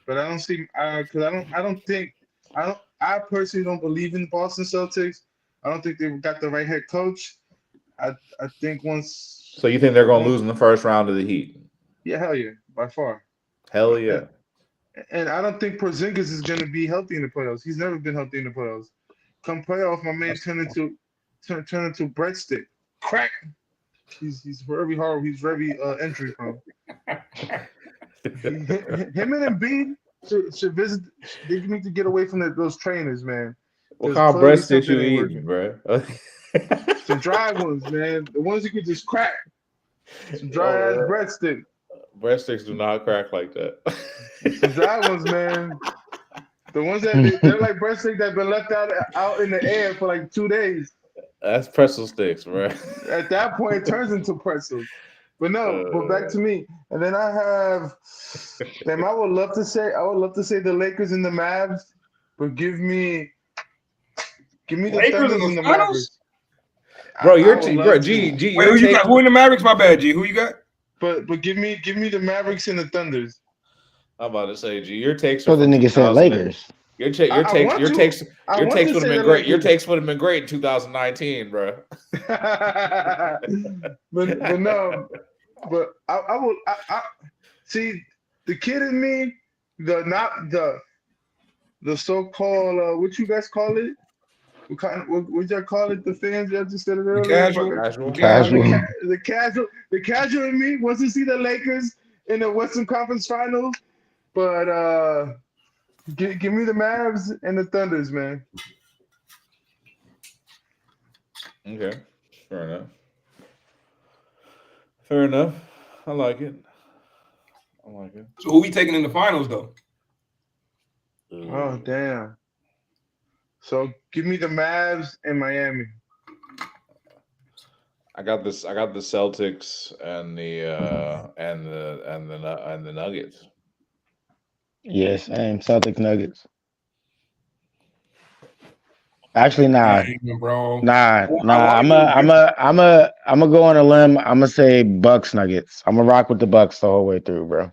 but I don't see. Because I don't think. I don't. I personally don't believe in the Boston Celtics. I don't think they've got the right head coach. I think So you think they're going to once lose in the first round of the Heat? yeah, hell yeah, by far. Hell And, yeah. and I don't think Porzingis is going to be healthy in the playoffs. He's never been healthy in the playoffs. Come playoff, my man turn into breadstick. Crack. He's very hard. He's very injury prone. Him and Embiid should visit. They need to get away from those trainers, man. What Because kind of clearly breadsticks something you ain't eating, working. bro? Some dry ones, man. The ones you could just crack. Some dry ass Oh, breadstick. breadsticks do not crack like that. Some dry ones, man. The ones that they're like breadsticks that been left out in the air for like 2 days. That's pretzel sticks, bro. At that point, it turns into pretzels. But no, but back to me. And then I have, damn, I would love to say the Lakers and the Mavs, but give me the Lakers in Thunders the and the finals? Mavericks. Bro, I would love to, G, Wait, your who you takes. got? Who in the Mavericks? My bad, G. Who you got? but give me the Mavericks and the Thunders. I'm about to say, G, your takes are So the from nigga said 2000. Lakers. I want to, I Your want takes to would have say been the great. Your Lakers, takes would have been great in 2019, bro. but no, but I will. I see the kid in me, the not the so-called what you guys call it? What y'all call it? The fans y'all just said it The earlier. casual. The Casual. casual. Casual. The casual in me wants to see the Lakers in the Western Conference Finals, but give me the Mavs and the Thunders, man. Okay, fair enough. Fair enough. I like it. I like it. So who we taking in the finals though? Oh damn! So give me the Mavs and Miami. I got this. I got the Celtics and the Nuggets. Yes, same. Celtics Nuggets. Actually, nah, Dang, bro. nah, I nah. want to I'm go a, I'm against. a, I'm a, I'm gonna go on a limb. I'm gonna say Bucks Nuggets. I'm gonna rock with the Bucks the whole way through, bro.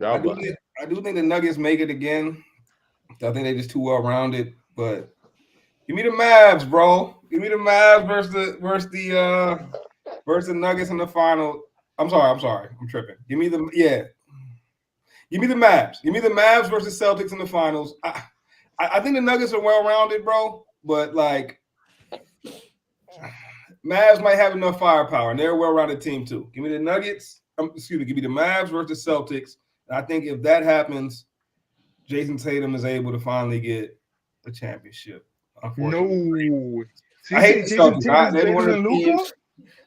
Y'all bucking. I do think the Nuggets make it again. I think they just too well rounded. But give me the Mavs, bro. Give me the Mavs versus the Nuggets in the final. I'm sorry. I'm tripping. Give me the Mavs. Give me the Mavs versus Celtics in the finals. I think the Nuggets are well rounded, bro. But like Mavs might have enough firepower, and they're a well rounded team too. Give me the Nuggets. Give me the Mavs versus Celtics. And I think if that happens, Jason Tatum is able to finally get the championship. Unfortunately, No. So I you hate say the Jason Celtics. Tatum's They're better one of than the Luca? teams.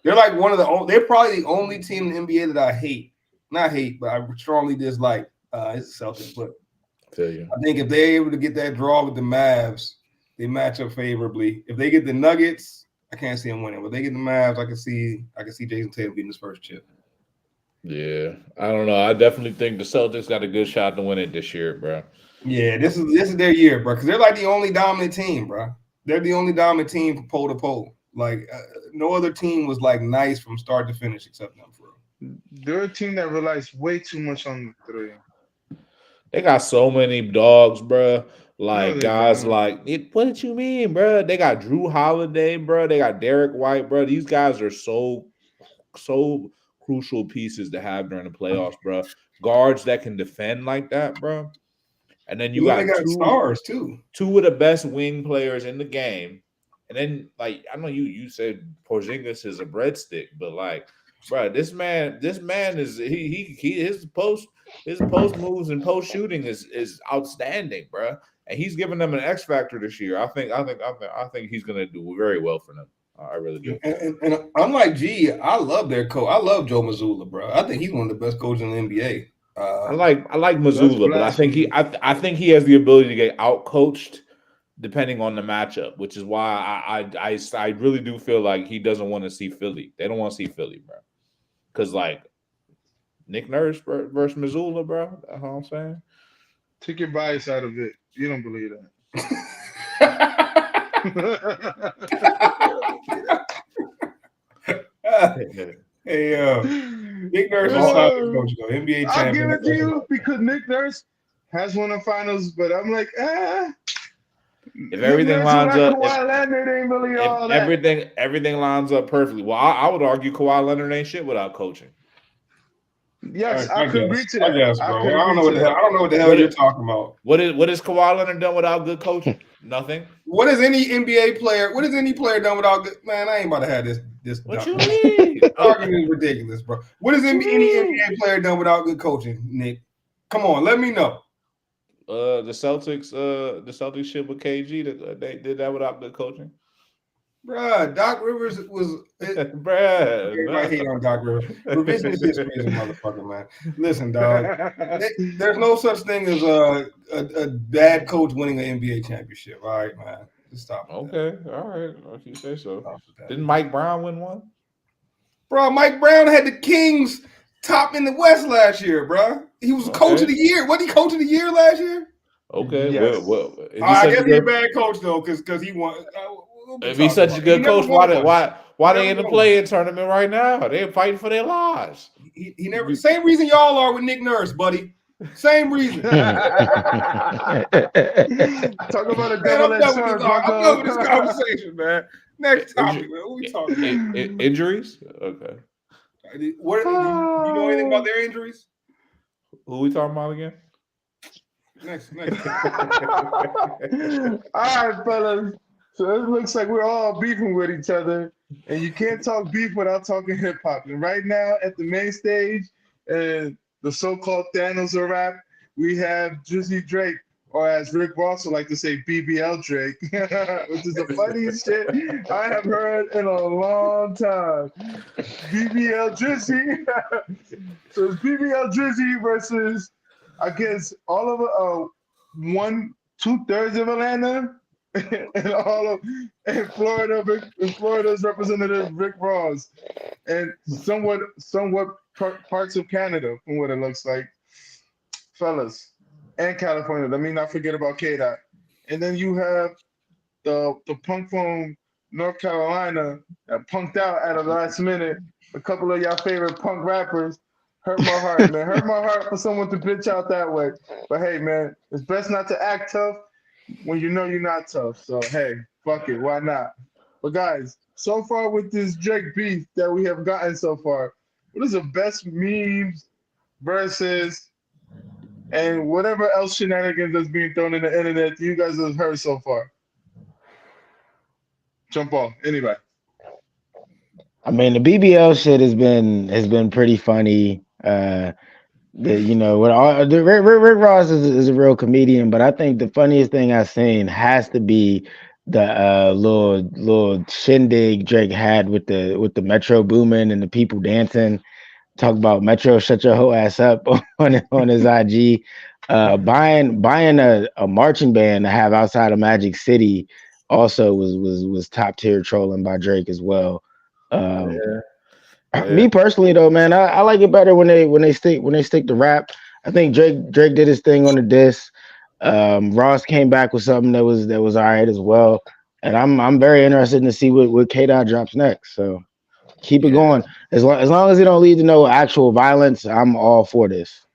They're like one of the. They're probably the only team in the NBA that I hate. Not hate, but I strongly dislike. It's the Celtics, but Feel you. I think if they're able to get that draw with the Mavs, they match up favorably. If they get the Nuggets, I can't see them winning. But if they get the Mavs, I can see Jason Tatum getting his first chip. Yeah, I don't know. I definitely think the Celtics got a good shot to win it this year, bro. Yeah, this is their year, bro. Because they're like the only dominant team, bro. They're the only dominant team from pole to pole. Like no other team was like nice from start to finish except them for real. They're a team that relies way too much on the three. They got so many dogs, bro. No, Like they guys, don't. like what did you mean, bro? They got Drew Holiday, bro. They got Derek White, bro. These guys are so crucial pieces to have during the playoffs, bro. Guards that can defend like that, bro. And then you And then they got got stars too. two of the best wing players in the game. And then, like, I know you said Porzingis is a breadstick, but like, bro, this man is he his post moves and post shooting is outstanding, bro. And he's giving them an X factor this year. I think he's gonna do very well for them. I really do. And unlike G, I love their coach. I love Joe Mazzulla, bro. I think he's one of the best coaches in the NBA. I like That's Missoula, but blasphemy. I think he has the ability to get out coached depending on the matchup, which is why I really do feel like he doesn't want to see Philly. They don't want to see Philly, bro. Because like Nick Nurse versus Missoula, bro. That's all I'm saying. Take your bias out of it. You don't believe Hey, Nick Nurse is Oh, solid coach though. NBA I'll give champion. it to you because Nick Nurse has won the finals, but I'm like, if Nick everything Nurse lines without up, Kawhi Leonard ain't really if all that. everything lines up perfectly, well, I would argue Kawhi Leonard ain't shit without coaching. Yes, I I could guess. agree to I that. guess, I bro. could I don't agree know what to the hell. that. I don't know what the hell What you're is talking about. what is Kawhi Leonard done without good coaching? Nothing. What is any NBA player? What is any player done without good? Man, I ain't about to have this. What you mean? Argument is ridiculous, bro. What is What you any mean? NBA player done without good coaching, Nick? Come on, let me know. The Celtics shit with KG that they did that without good coaching. Bruh, Doc Rivers was. Bruh, Everybody hate no. on Doc Rivers. Revisionist history is a motherfucker, man. Listen, dog. There's no such thing as a bad coach winning an NBA championship. All right, man. Just stop with that. Okay, all right. If you say so. Stop with that. Didn't Mike Brown win one? Bro, Mike Brown had the Kings top in the West last year, bro. He was coach of the year. Wasn't he coach of the year last year? Okay, Yes. well, if he's I such guess a he's a good, bad coach though, because he won. if he's such a good coach, why they in the Never won. play-in tournament right now? They're fighting for their lives. He never. Same reason y'all are with Nick Nurse, buddy. Same reason. Talk about a Man, I'm double-edged done sword, with this. I'm done with this Bucko. conversation, man. Next topic, man. What we talking about? Injuries? Okay. What, do you know anything about their injuries? Who we talking about again? Next. All right, fellas. So it looks like we're all beefing with each other, and you can't talk beef without talking hip hop. And right now, at the main stage, and the so-called Thanos of rap, we have Drizzy Drake, or as Rick Ross would like to say, BBL Drake, which is the funniest shit I have heard in a long time. BBL Drizzy. So it's BBL Drizzy versus, I guess, all of 2/3 of Atlanta. and all of Florida's representative Rick Ross, and somewhat parts of Canada, from what it looks like, fellas, and California. Let me not forget about K Dot. And then you have the punk from North Carolina that punked out at the last minute. A couple of y'all favorite punk rappers. Hurt my heart, man. Hurt my heart for someone to bitch out that way. But hey, man, it's best not to act tough when you know you're not tough. So hey, fuck it, why not? But guys, so far with this Drake beef that we have gotten so far, what is the best memes versus and whatever else shenanigans that's being thrown in the internet you guys have heard so far? Jump off, anybody. I mean, the BBL shit has been pretty funny. What all Rick Ross is a real comedian, but I think the funniest thing I've seen has to be the little shindig Drake had with the Metro booming and the people dancing. Talk about Metro, shut your whole ass up on his IG. Buying a marching band to have outside of Magic City also was top tier trolling by Drake as well. Um, Yeah. Me personally though, man, I like it better when they stick to rap. I think Drake did his thing on the diss. Ross came back with something that was all right as well. And I'm very interested to see what K Dot drops next. So keep it Yeah. going. As long as it don't lead to no actual violence, I'm all for this.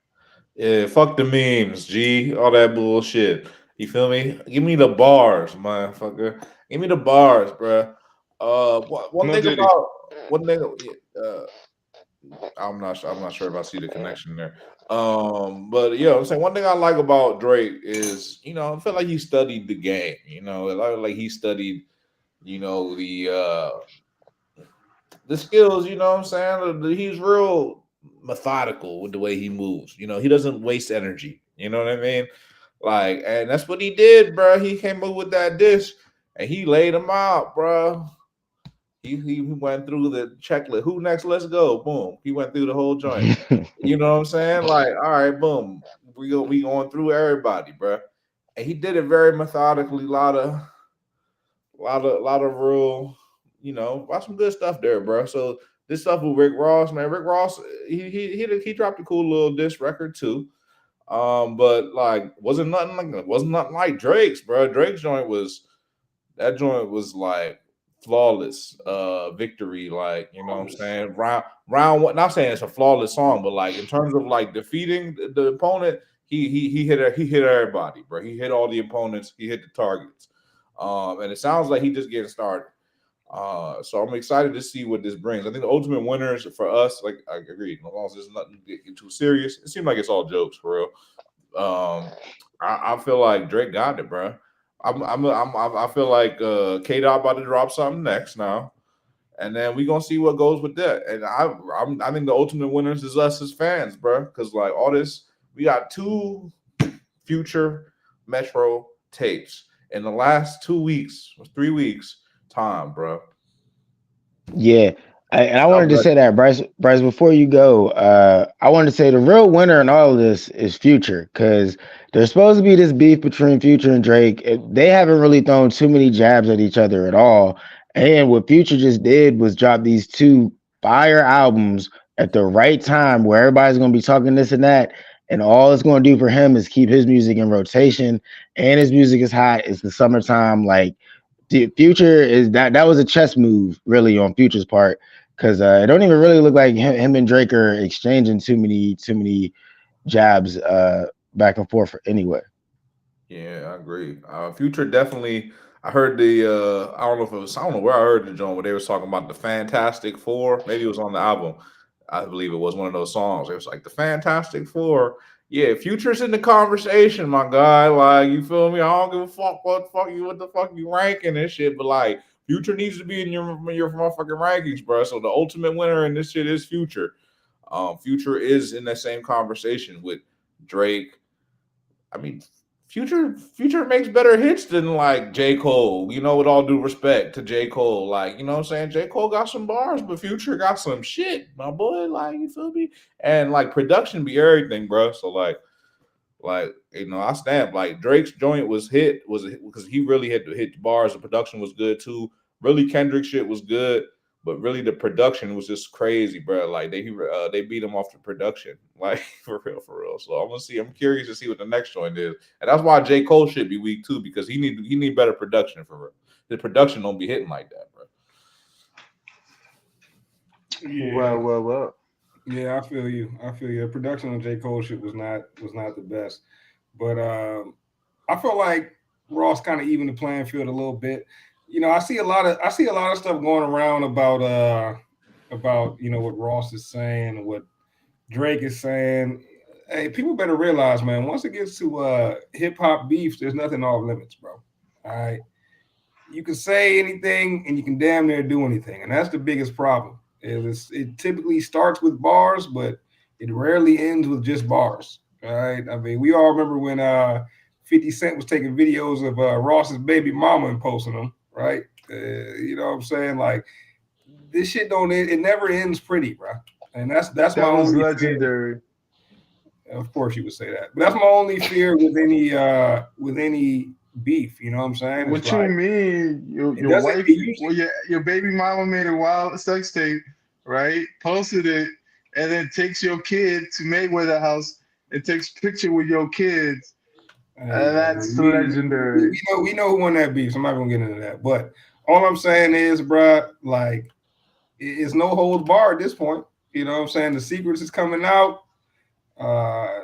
Yeah, fuck the memes, G. All that bullshit. You feel me? Give me the bars, motherfucker. Give me the bars, bruh. One No thing Diddy. about one thing. Uh, I'm not. I'm not sure if I see the connection there. But yeah, I'm saying one thing I like about Drake is, I feel like he studied the game. Like he studied, the skills. You know what I'm saying? He's real methodical with the way he moves. He doesn't waste energy. You know what I mean? Like, and that's what he did, bro. He came up with that dish and he laid him out, bro. He went through the checklist. Who next? Let's go. Boom. He went through the whole joint. You know what I'm saying? Like, all right, boom. We going through everybody, bro. And he did it very methodically. Lot of real, got some good stuff there, bro. So this stuff with Rick Ross, man. Rick Ross, he dropped a cool little diss record too. But like, wasn't nothing like Drake's, bro. Drake's joint was that joint was like flawless victory, like, you know what I'm saying, round one. Not saying it's a flawless song, but like in terms of like defeating the opponent, he hit everybody, bro. He hit all the opponents, he hit the targets. And it sounds like he just getting started. So I'm excited to see what this brings. I think the ultimate winners for us, like I agree, as long as there's nothing getting too serious, it seems like it's all jokes for real. I feel like Drake got it, bro. I feel like K Dot about to drop something next now, and then we gonna see what goes with that. And I think the ultimate winners is us as fans, bro. Because like all this, we got two future Metro tapes in the last 2 weeks, 3 weeks time, bro. Yeah. And I I'm wanted to ready. say that, Bryce, before you go, I wanted to say the real winner in all of this is Future, because there's supposed to be this beef between Future and Drake. They haven't really thrown too many jabs at each other at all. And what Future just did was drop these two fire albums at the right time where everybody's going to be talking this and that. And all it's going to do for him is keep his music in rotation. And his music is hot. It's the summertime. Like, Future is that was a chess move really on Future's part, because it don't even really look like him and Drake are exchanging too many jabs back and forth anyway. Yeah, I agree. Future definitely. I heard the. I don't know if it was. I don't know where I heard the joint where they was talking about the Fantastic Four. Maybe it was on the album. I believe it was one of those songs. It was like the Fantastic Four. Yeah, Future's in the conversation, my guy. Like, you feel me? I don't give a fuck what the fuck you ranking and shit. But like, Future needs to be in your motherfucking rankings, bro. So the ultimate winner in this shit is Future. Future is in that same conversation with Drake. I mean, Future makes better hits than like J. Cole, you know, with all due respect to J. Cole. Like, you know what I'm saying? J. Cole got some bars, but Future got some shit, my boy. Like, you feel me? And like production be everything, bro. So like, you know, I stand like Drake's joint was because he really hit the bars. The production was good too. Really, Kendrick shit was good, but really the production was just crazy, bro. Like they beat him off the production, like for real, for real. So I'm gonna see. I'm curious to see what the next joint is, and that's why J Cole should be weak too, because he need better production for real. The production don't be hitting like that, bro. Yeah, Well. yeah, I feel you. I feel you. The production on J. Cole shit was not the best, but I feel like Ross kind of evened the playing field a little bit. You know, I see a lot of stuff going around about what Ross is saying and what Drake is saying. Hey, people better realize, man, once it gets to hip hop beefs, there's nothing off limits, bro. All right. You can say anything and you can damn near do anything. And that's the biggest problem. It typically starts with bars, but it rarely ends with just bars. All right. I mean, we all remember when 50 Cent was taking videos of Ross's baby mama and posting them, right? You know what I'm saying? Like, this shit don't end, it never ends pretty, bro. And that's my That was only fear. legendary. Of course you would say that. But that's my only fear with any beef, you know what I'm saying? It's What you like mean? it Your doesn't wife, it usually well, your baby mama made a wild sex tape, right? Posted it, and then takes your kid to Mayweather house and takes picture with your kids. hey, That's we legendary. know who won that beef. So I'm not gonna get into that. But all I'm saying is, bruh, like it's no holds bar at this point. You know what I'm saying? The secrets is coming out.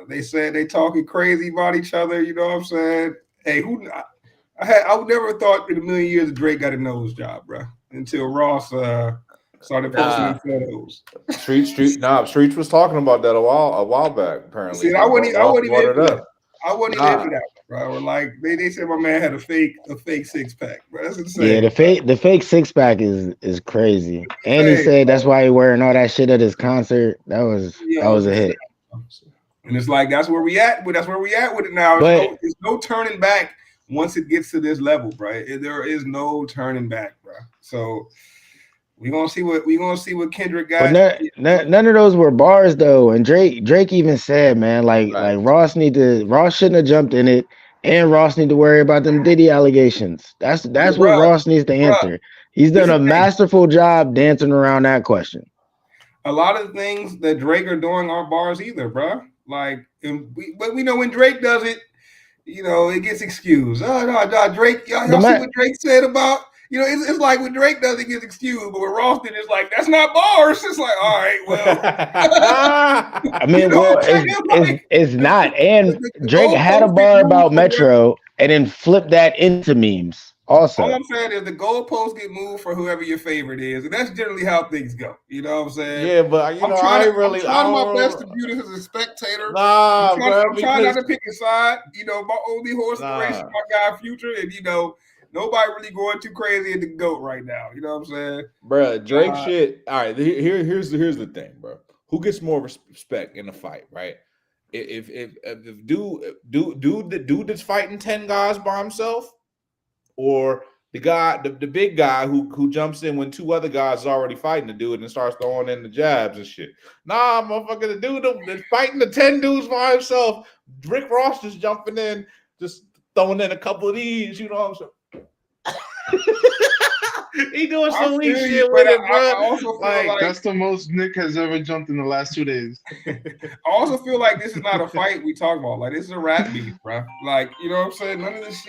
They said they talking crazy about each other. You know what I'm saying? Hey, I would never thought in a million years that Drake got a nose job, bro, until Ross started posting Nah, these photos. Streets was talking about that a while back. Apparently, See, he I Ross wasn't even brought in it for that. up. I wasn't even in Nah, for that, bro. Or like they said my man had a fake 6 pack, bro. That's Yeah, insane, the fake six pack is crazy. And he insane, said that's bro. why he wearing all that shit at his concert. That Yo, was it's a insane. hit. And it's like that's where we at. That's where we at with it now. But There's no turning back once it gets to this level, bro. There is no turning back, bro. So we gonna see what Kendrick But got. none of those were bars though. And Drake even said, man, like facts. Ross shouldn't have jumped in it, and Ross need to worry about them Diddy allegations. That's what Bro, Ross needs to bro. answer. He's This done is a the thing. masterful job dancing around that question. a lot of the things that Drake are doing aren't bars either, bro. Like, but we know when Drake does it, it gets excused. Oh no, Drake, The y'all see man, what Drake said about, it's like when Drake does it gets excused, but when Ross did it's like that's not bars. It's like, all right, well, I you mean, know well, what I'm saying? Like it's not. And the Drake had a goalposts get bar moved about for whoever. Metro and then flipped that into memes. All Also, I'm saying is the goalposts get moved for whoever your favorite is, and that's generally how things go. You know what I'm saying? Yeah, but I'm trying to, I I'm really, I trying my best to don't, view this as a spectator. nah, bro, I'm trying not because to pick a side. My only horse in the race is nah, my guy Future, and nobody really going too crazy in the goat right now. You know what I'm saying? bro, Drake Uh, shit. All right, here's the thing, bro. Who gets more respect in a fight, right? If the dude that's fighting 10 guys by himself, or the big guy who jumps in when two other guys are already fighting the dude and starts throwing in the jabs and shit. Nah, motherfucker, the dude that's fighting the 10 dudes by himself. Rick Ross just jumping in, just throwing in a couple of these, you know what I'm saying? He doing I some weak feel you, shit but with it, I bro. also feel Like, like That's the most Nick has ever jumped in the last 2 days. this is not a fight we talk about. Like this is a rap beef, bro. Like you know what I'm saying. None of this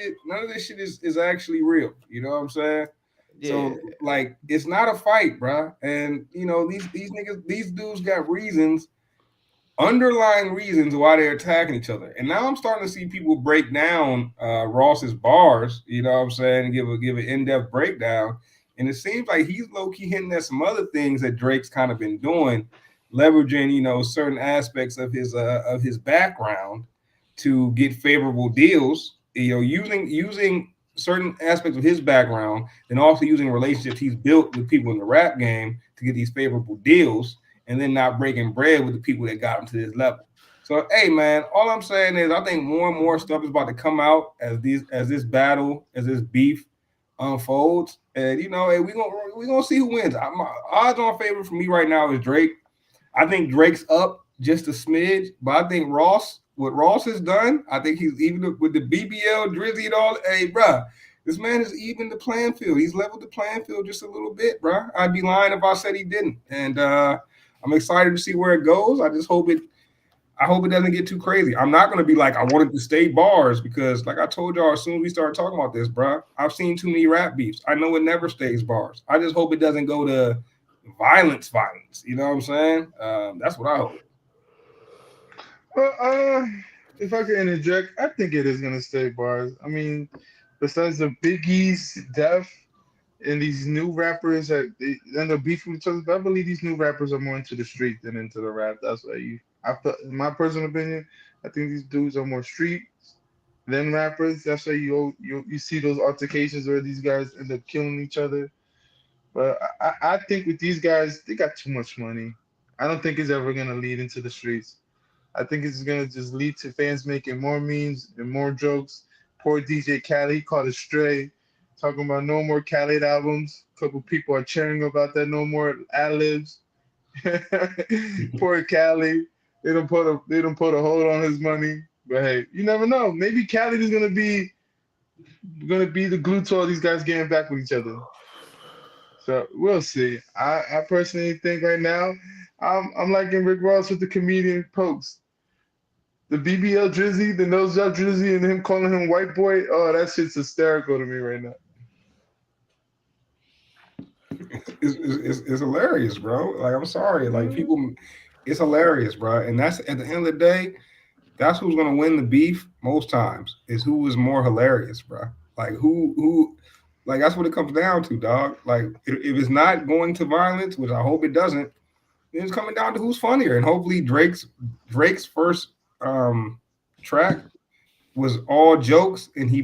shit is actually real. You know what I'm saying? yeah, So like it's not a fight, bro. And these niggas, these dudes got reasons, underlying reasons why they're attacking each other. And now I'm starting to see people break down Ross's bars, you know what I'm saying, and give an in-depth breakdown. And it seems like he's low-key hinting at some other things that Drake's kind of been doing, leveraging, certain aspects of his background to get favorable deals, using certain aspects of his background, and also using relationships he's built with people in the rap game to get these favorable deals, and then not breaking bread with the people that got him to this level. So, hey, man, all I'm saying is I think more and more stuff is about to come out as this beef unfolds, and hey, we gonna see who wins. My odds on favorite for me right now is Drake. I think Drake's up just a smidge, but I think what Ross has done, I think he's even with the BBL, Drizzy, and all. Hey, bruh, this man has evened the playing field. He's leveled the playing field just a little bit, bruh. I'd be lying if I said he didn't. And I'm excited to see where it goes. I hope it doesn't get too crazy. I'm not going to be like, I wanted to stay bars because, like I told y'all, as soon as we started talking about this, bruh, I've seen too many rap beefs. I know it never stays bars. I just hope it doesn't go to violence. You know what I'm saying? That's what I hope. Well, if I could interject, I think it is gonna stay bars. I mean, besides the Biggie's death and these new rappers that they end up beefing with each other, but I believe these new rappers are more into the street than into the rap. That's why I feel, in my personal opinion, I think these dudes are more street than rappers. That's why you see those altercations where these guys end up killing each other. But I think with these guys, they got too much money. I don't think it's ever gonna lead into the streets. I think it's gonna just lead to fans making more memes and more jokes. Poor DJ Khaled, he caught a stray, talking about no more Khaled albums. A couple people are cheering about that no more ad libs. Poor Khaled. They don't put a hold on his money. But hey, you never know. Maybe Khaled is gonna be the glue to all these guys getting back with each other. So we'll see. I personally think right now, I'm liking Rick Ross with the comedian pokes. The BBL Drizzy, the nose job Drizzy, and him calling him white boy. Oh, that shit's hysterical to me right now. It's hilarious, bro. Like I'm sorry, like Mm. people, it's hilarious, bro. And that's at the end of the day, that's who's gonna win the beef most times is who is more hilarious, bro. Like like that's what it comes down to, dog. Like if it's not going to violence, which I hope it doesn't, then it's coming down to who's funnier. And hopefully Drake's first track was all jokes, and he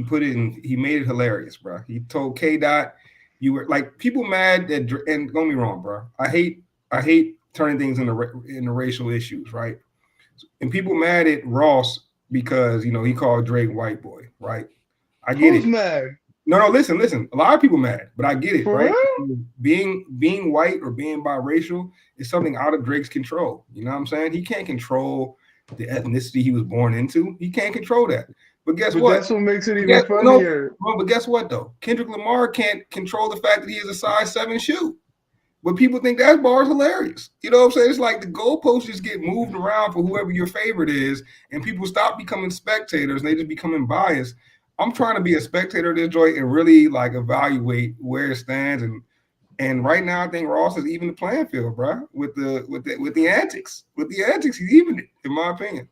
made it hilarious, bro. He told K Dot, you were like people mad that, and don't be wrong, bro. I hate turning things into racial issues, right? And people mad at Ross because he called Drake white boy, right? I get Who's it. mad? No, listen. A lot of people mad, but I get it, For right? real? Being white or being biracial is something out of Drake's control. You know what I'm saying? He can't control the ethnicity he was born into. He can't control that. But guess But what? that's what makes it even Guess, no, funnier. but guess what though? Kendrick Lamar can't control the fact that he is a size 7 shoe. but people think that bar is hilarious. You know what I'm saying? It's like the goalposts just get moved around for whoever your favorite is, and people stop becoming spectators and they just becoming biased. I'm trying to be a spectator of this joint and really like evaluate where it stands. And right now, I think Ross is even the playing field, bro, with the antics. With the antics, he's even it, in my opinion.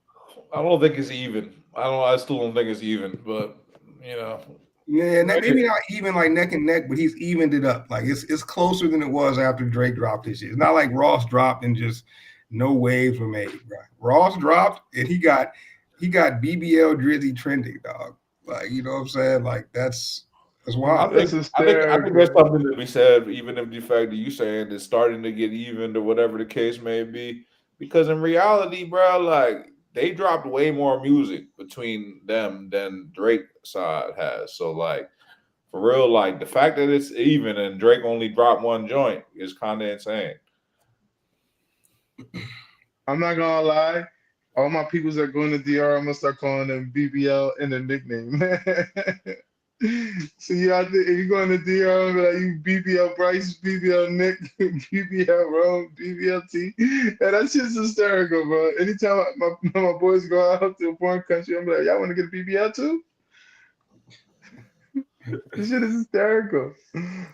I don't think it's even. I still don't think it's even. But you know, Yeah, maybe not even like neck and neck, but he's evened it up. Like it's closer than it was after Drake dropped his shit. It's not like Ross dropped and just no waves were made, bro. Ross dropped and he got BBL Drizzy trending, dog. Like, you know what I'm saying? Like that's wild. That's I think there's hysterical. something to be said, even if the fact that you saying it's starting to get even or whatever the case may be. Because in reality, bro, like they dropped way more music between them than Drake side has. So like for real, like the fact that it's even and Drake only dropped one joint is kind of insane. I'm not gonna lie. All my peoples that go in the DR, I'm gonna start calling them BBL in their nickname. So you out there, if you go in the DR, I'm gonna be like you BBL Bryce, BBL Nick, BBL Rome, BBL T. And that shit's hysterical, bro. Anytime my boys go out to a foreign country, I'm like, y'all want to get a BBL too? This shit is hysterical.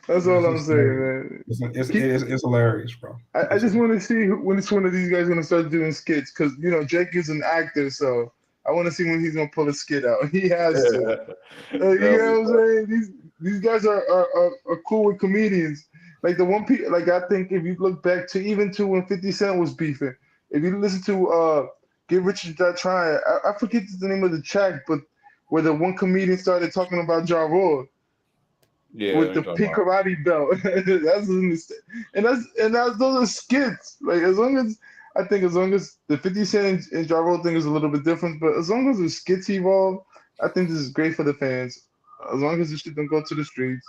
That's all I'm saying, man. Keep, It's hilarious, bro. I just want to see when it's one of these guys gonna start doing skits because Drake is an actor, so I want to see when he's gonna pull a skit out. He has to. You That'll be know what I'm fun. saying? These guys are cool with comedians. Like the one like I think if you look back to even to when 50 Cent was beefing, if you listen to Get Rich or Die Trying, I forget the name of the track, but where the one comedian started talking about Ja Rule Yeah, with what you the talking pink about? karate belt. That's a mistake. And that's those are skits. Like as long as the 50 Cent and Ja Rule thing is a little bit different, but as long as the skits evolve, I think this is great for the fans. As long as this shit don't go to the streets,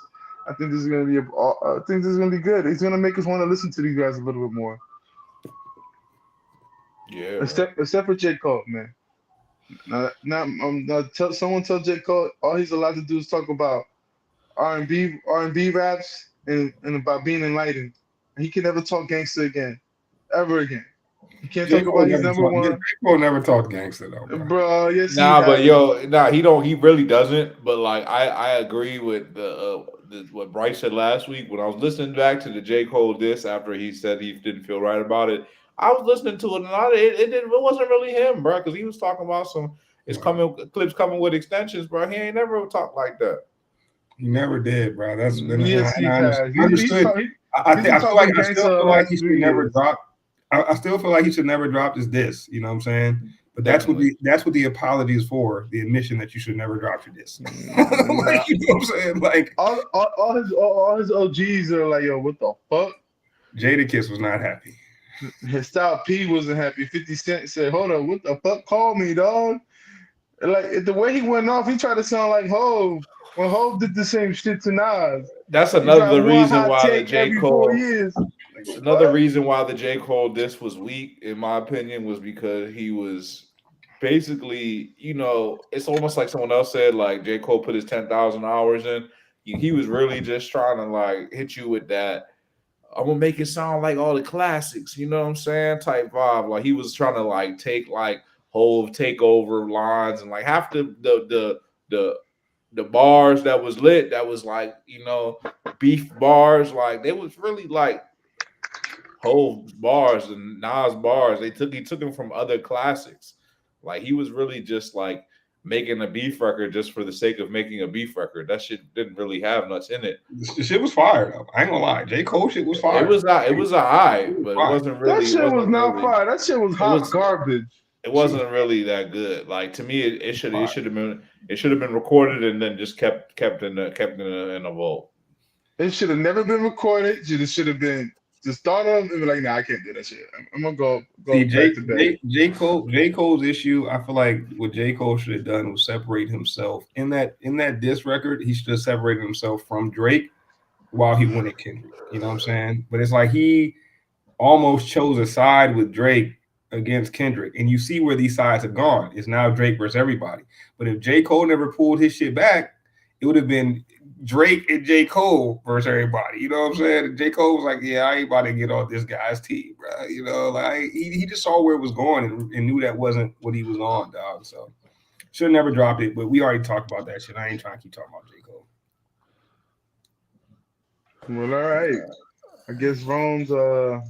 I think this is gonna be I think this is gonna be good. It's gonna make us want to listen to these guys a little bit more. Yeah, man. Except for J. Cole, man. Someone tell J. Cole all he's allowed to do is talk about R&B raps and about being enlightened. He can never talk gangster again, ever again. He can't talk about he's number J. one, Cole never talked gangster though, bro. bro. Yes, he Nah, but has. yo, nah, he don't. He really doesn't. But like, I agree with what Bryce said last week when I was listening back to the J Cole diss after he said he didn't feel right about it. I was listening to it and it wasn't really him, bro, because he was talking about some it's Wow. coming clips coming with extensions, bro. He ain't never talked like that. He never did, bro. That's Yes, he has. I He's understood. talking. He's been talking I gangster still the feel like last he should 3 never years. drop. I still feel like he should never drop his diss. You know what I'm saying? But Definitely. that's what the apology is for. The admission that you should never drop your diss. Nah, Like, you know what I'm saying? Like all his OGs are like, yo, what the fuck? Jadakiss was not happy. His style P wasn't happy. 50 Cent said, hold on, what the fuck? Call me, dog. Like the way he went off, he tried to sound like Hov. When Hov did the same shit to Nas. That's He got another one reason hot why the take J every 4 Cole years. Like another what? reason why the J Cole diss was weak, in my opinion, was because he was basically, it's almost like someone else said, like J. Cole put his 10,000 hours in. He was really just trying to like hit you with that. I'm gonna make it sound like all the classics, you know what I'm saying? Type vibe. Like he was trying to like take like whole takeover lines and like half the the bars that was lit, that was like, beef bars, like they was really like whole bars and Nas bars. He took them from other classics. Like he was really just like making a beef record just for the sake of making a beef record. That shit didn't really have much in it. The shit was fire though. I ain't gonna lie. J. Cole shit was fire. It was a It high, was but fire. That shit was not fire. That shit was it hot was garbage. it Shit was wasn't really that good. Like to me, it fire. should have been recorded and then just kept in a vault. It should have never been recorded. It should have been just thought of and be like, nah, I can't do that shit. I'm gonna go See, back to bed. J. Cole's issue, I feel like what J. Cole should have done was separate himself. In that diss record, he should have separated himself from Drake while he went at Kendrick. You know what I'm saying? But it's like he almost chose a side with Drake against Kendrick. And you see where these sides have gone. It's now Drake versus everybody. But if J. Cole never pulled his shit back it would have been Drake and J. Cole versus everybody. You know what I'm saying? And J. Cole was like, yeah, I ain't about to get on this guy's team, bro. You know, like he just saw where it was going and knew that wasn't what he was on, dog. So should have never dropped it, but we already talked about that shit. I ain't trying to keep talking about J. Cole. Well, all right. I guess Rome's do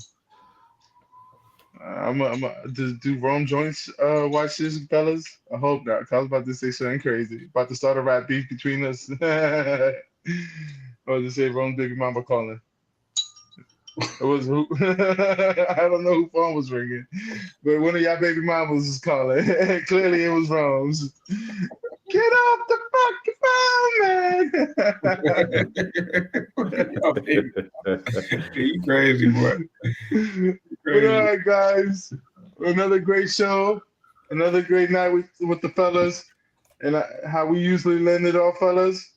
Rome joints watch this, fellas? I hope not. 'Cause I was about to say something crazy. About to start a rap beef between us. I was to say Rome's baby mama calling. It was who? I don't know who phone was ringing, but one of y'all baby mamas was calling. Clearly, it was Rome's. Get off the fucking phone, man. You crazy, boy. But all right, guys, another great show, another great night with the fellas, and how we usually land it off, fellas.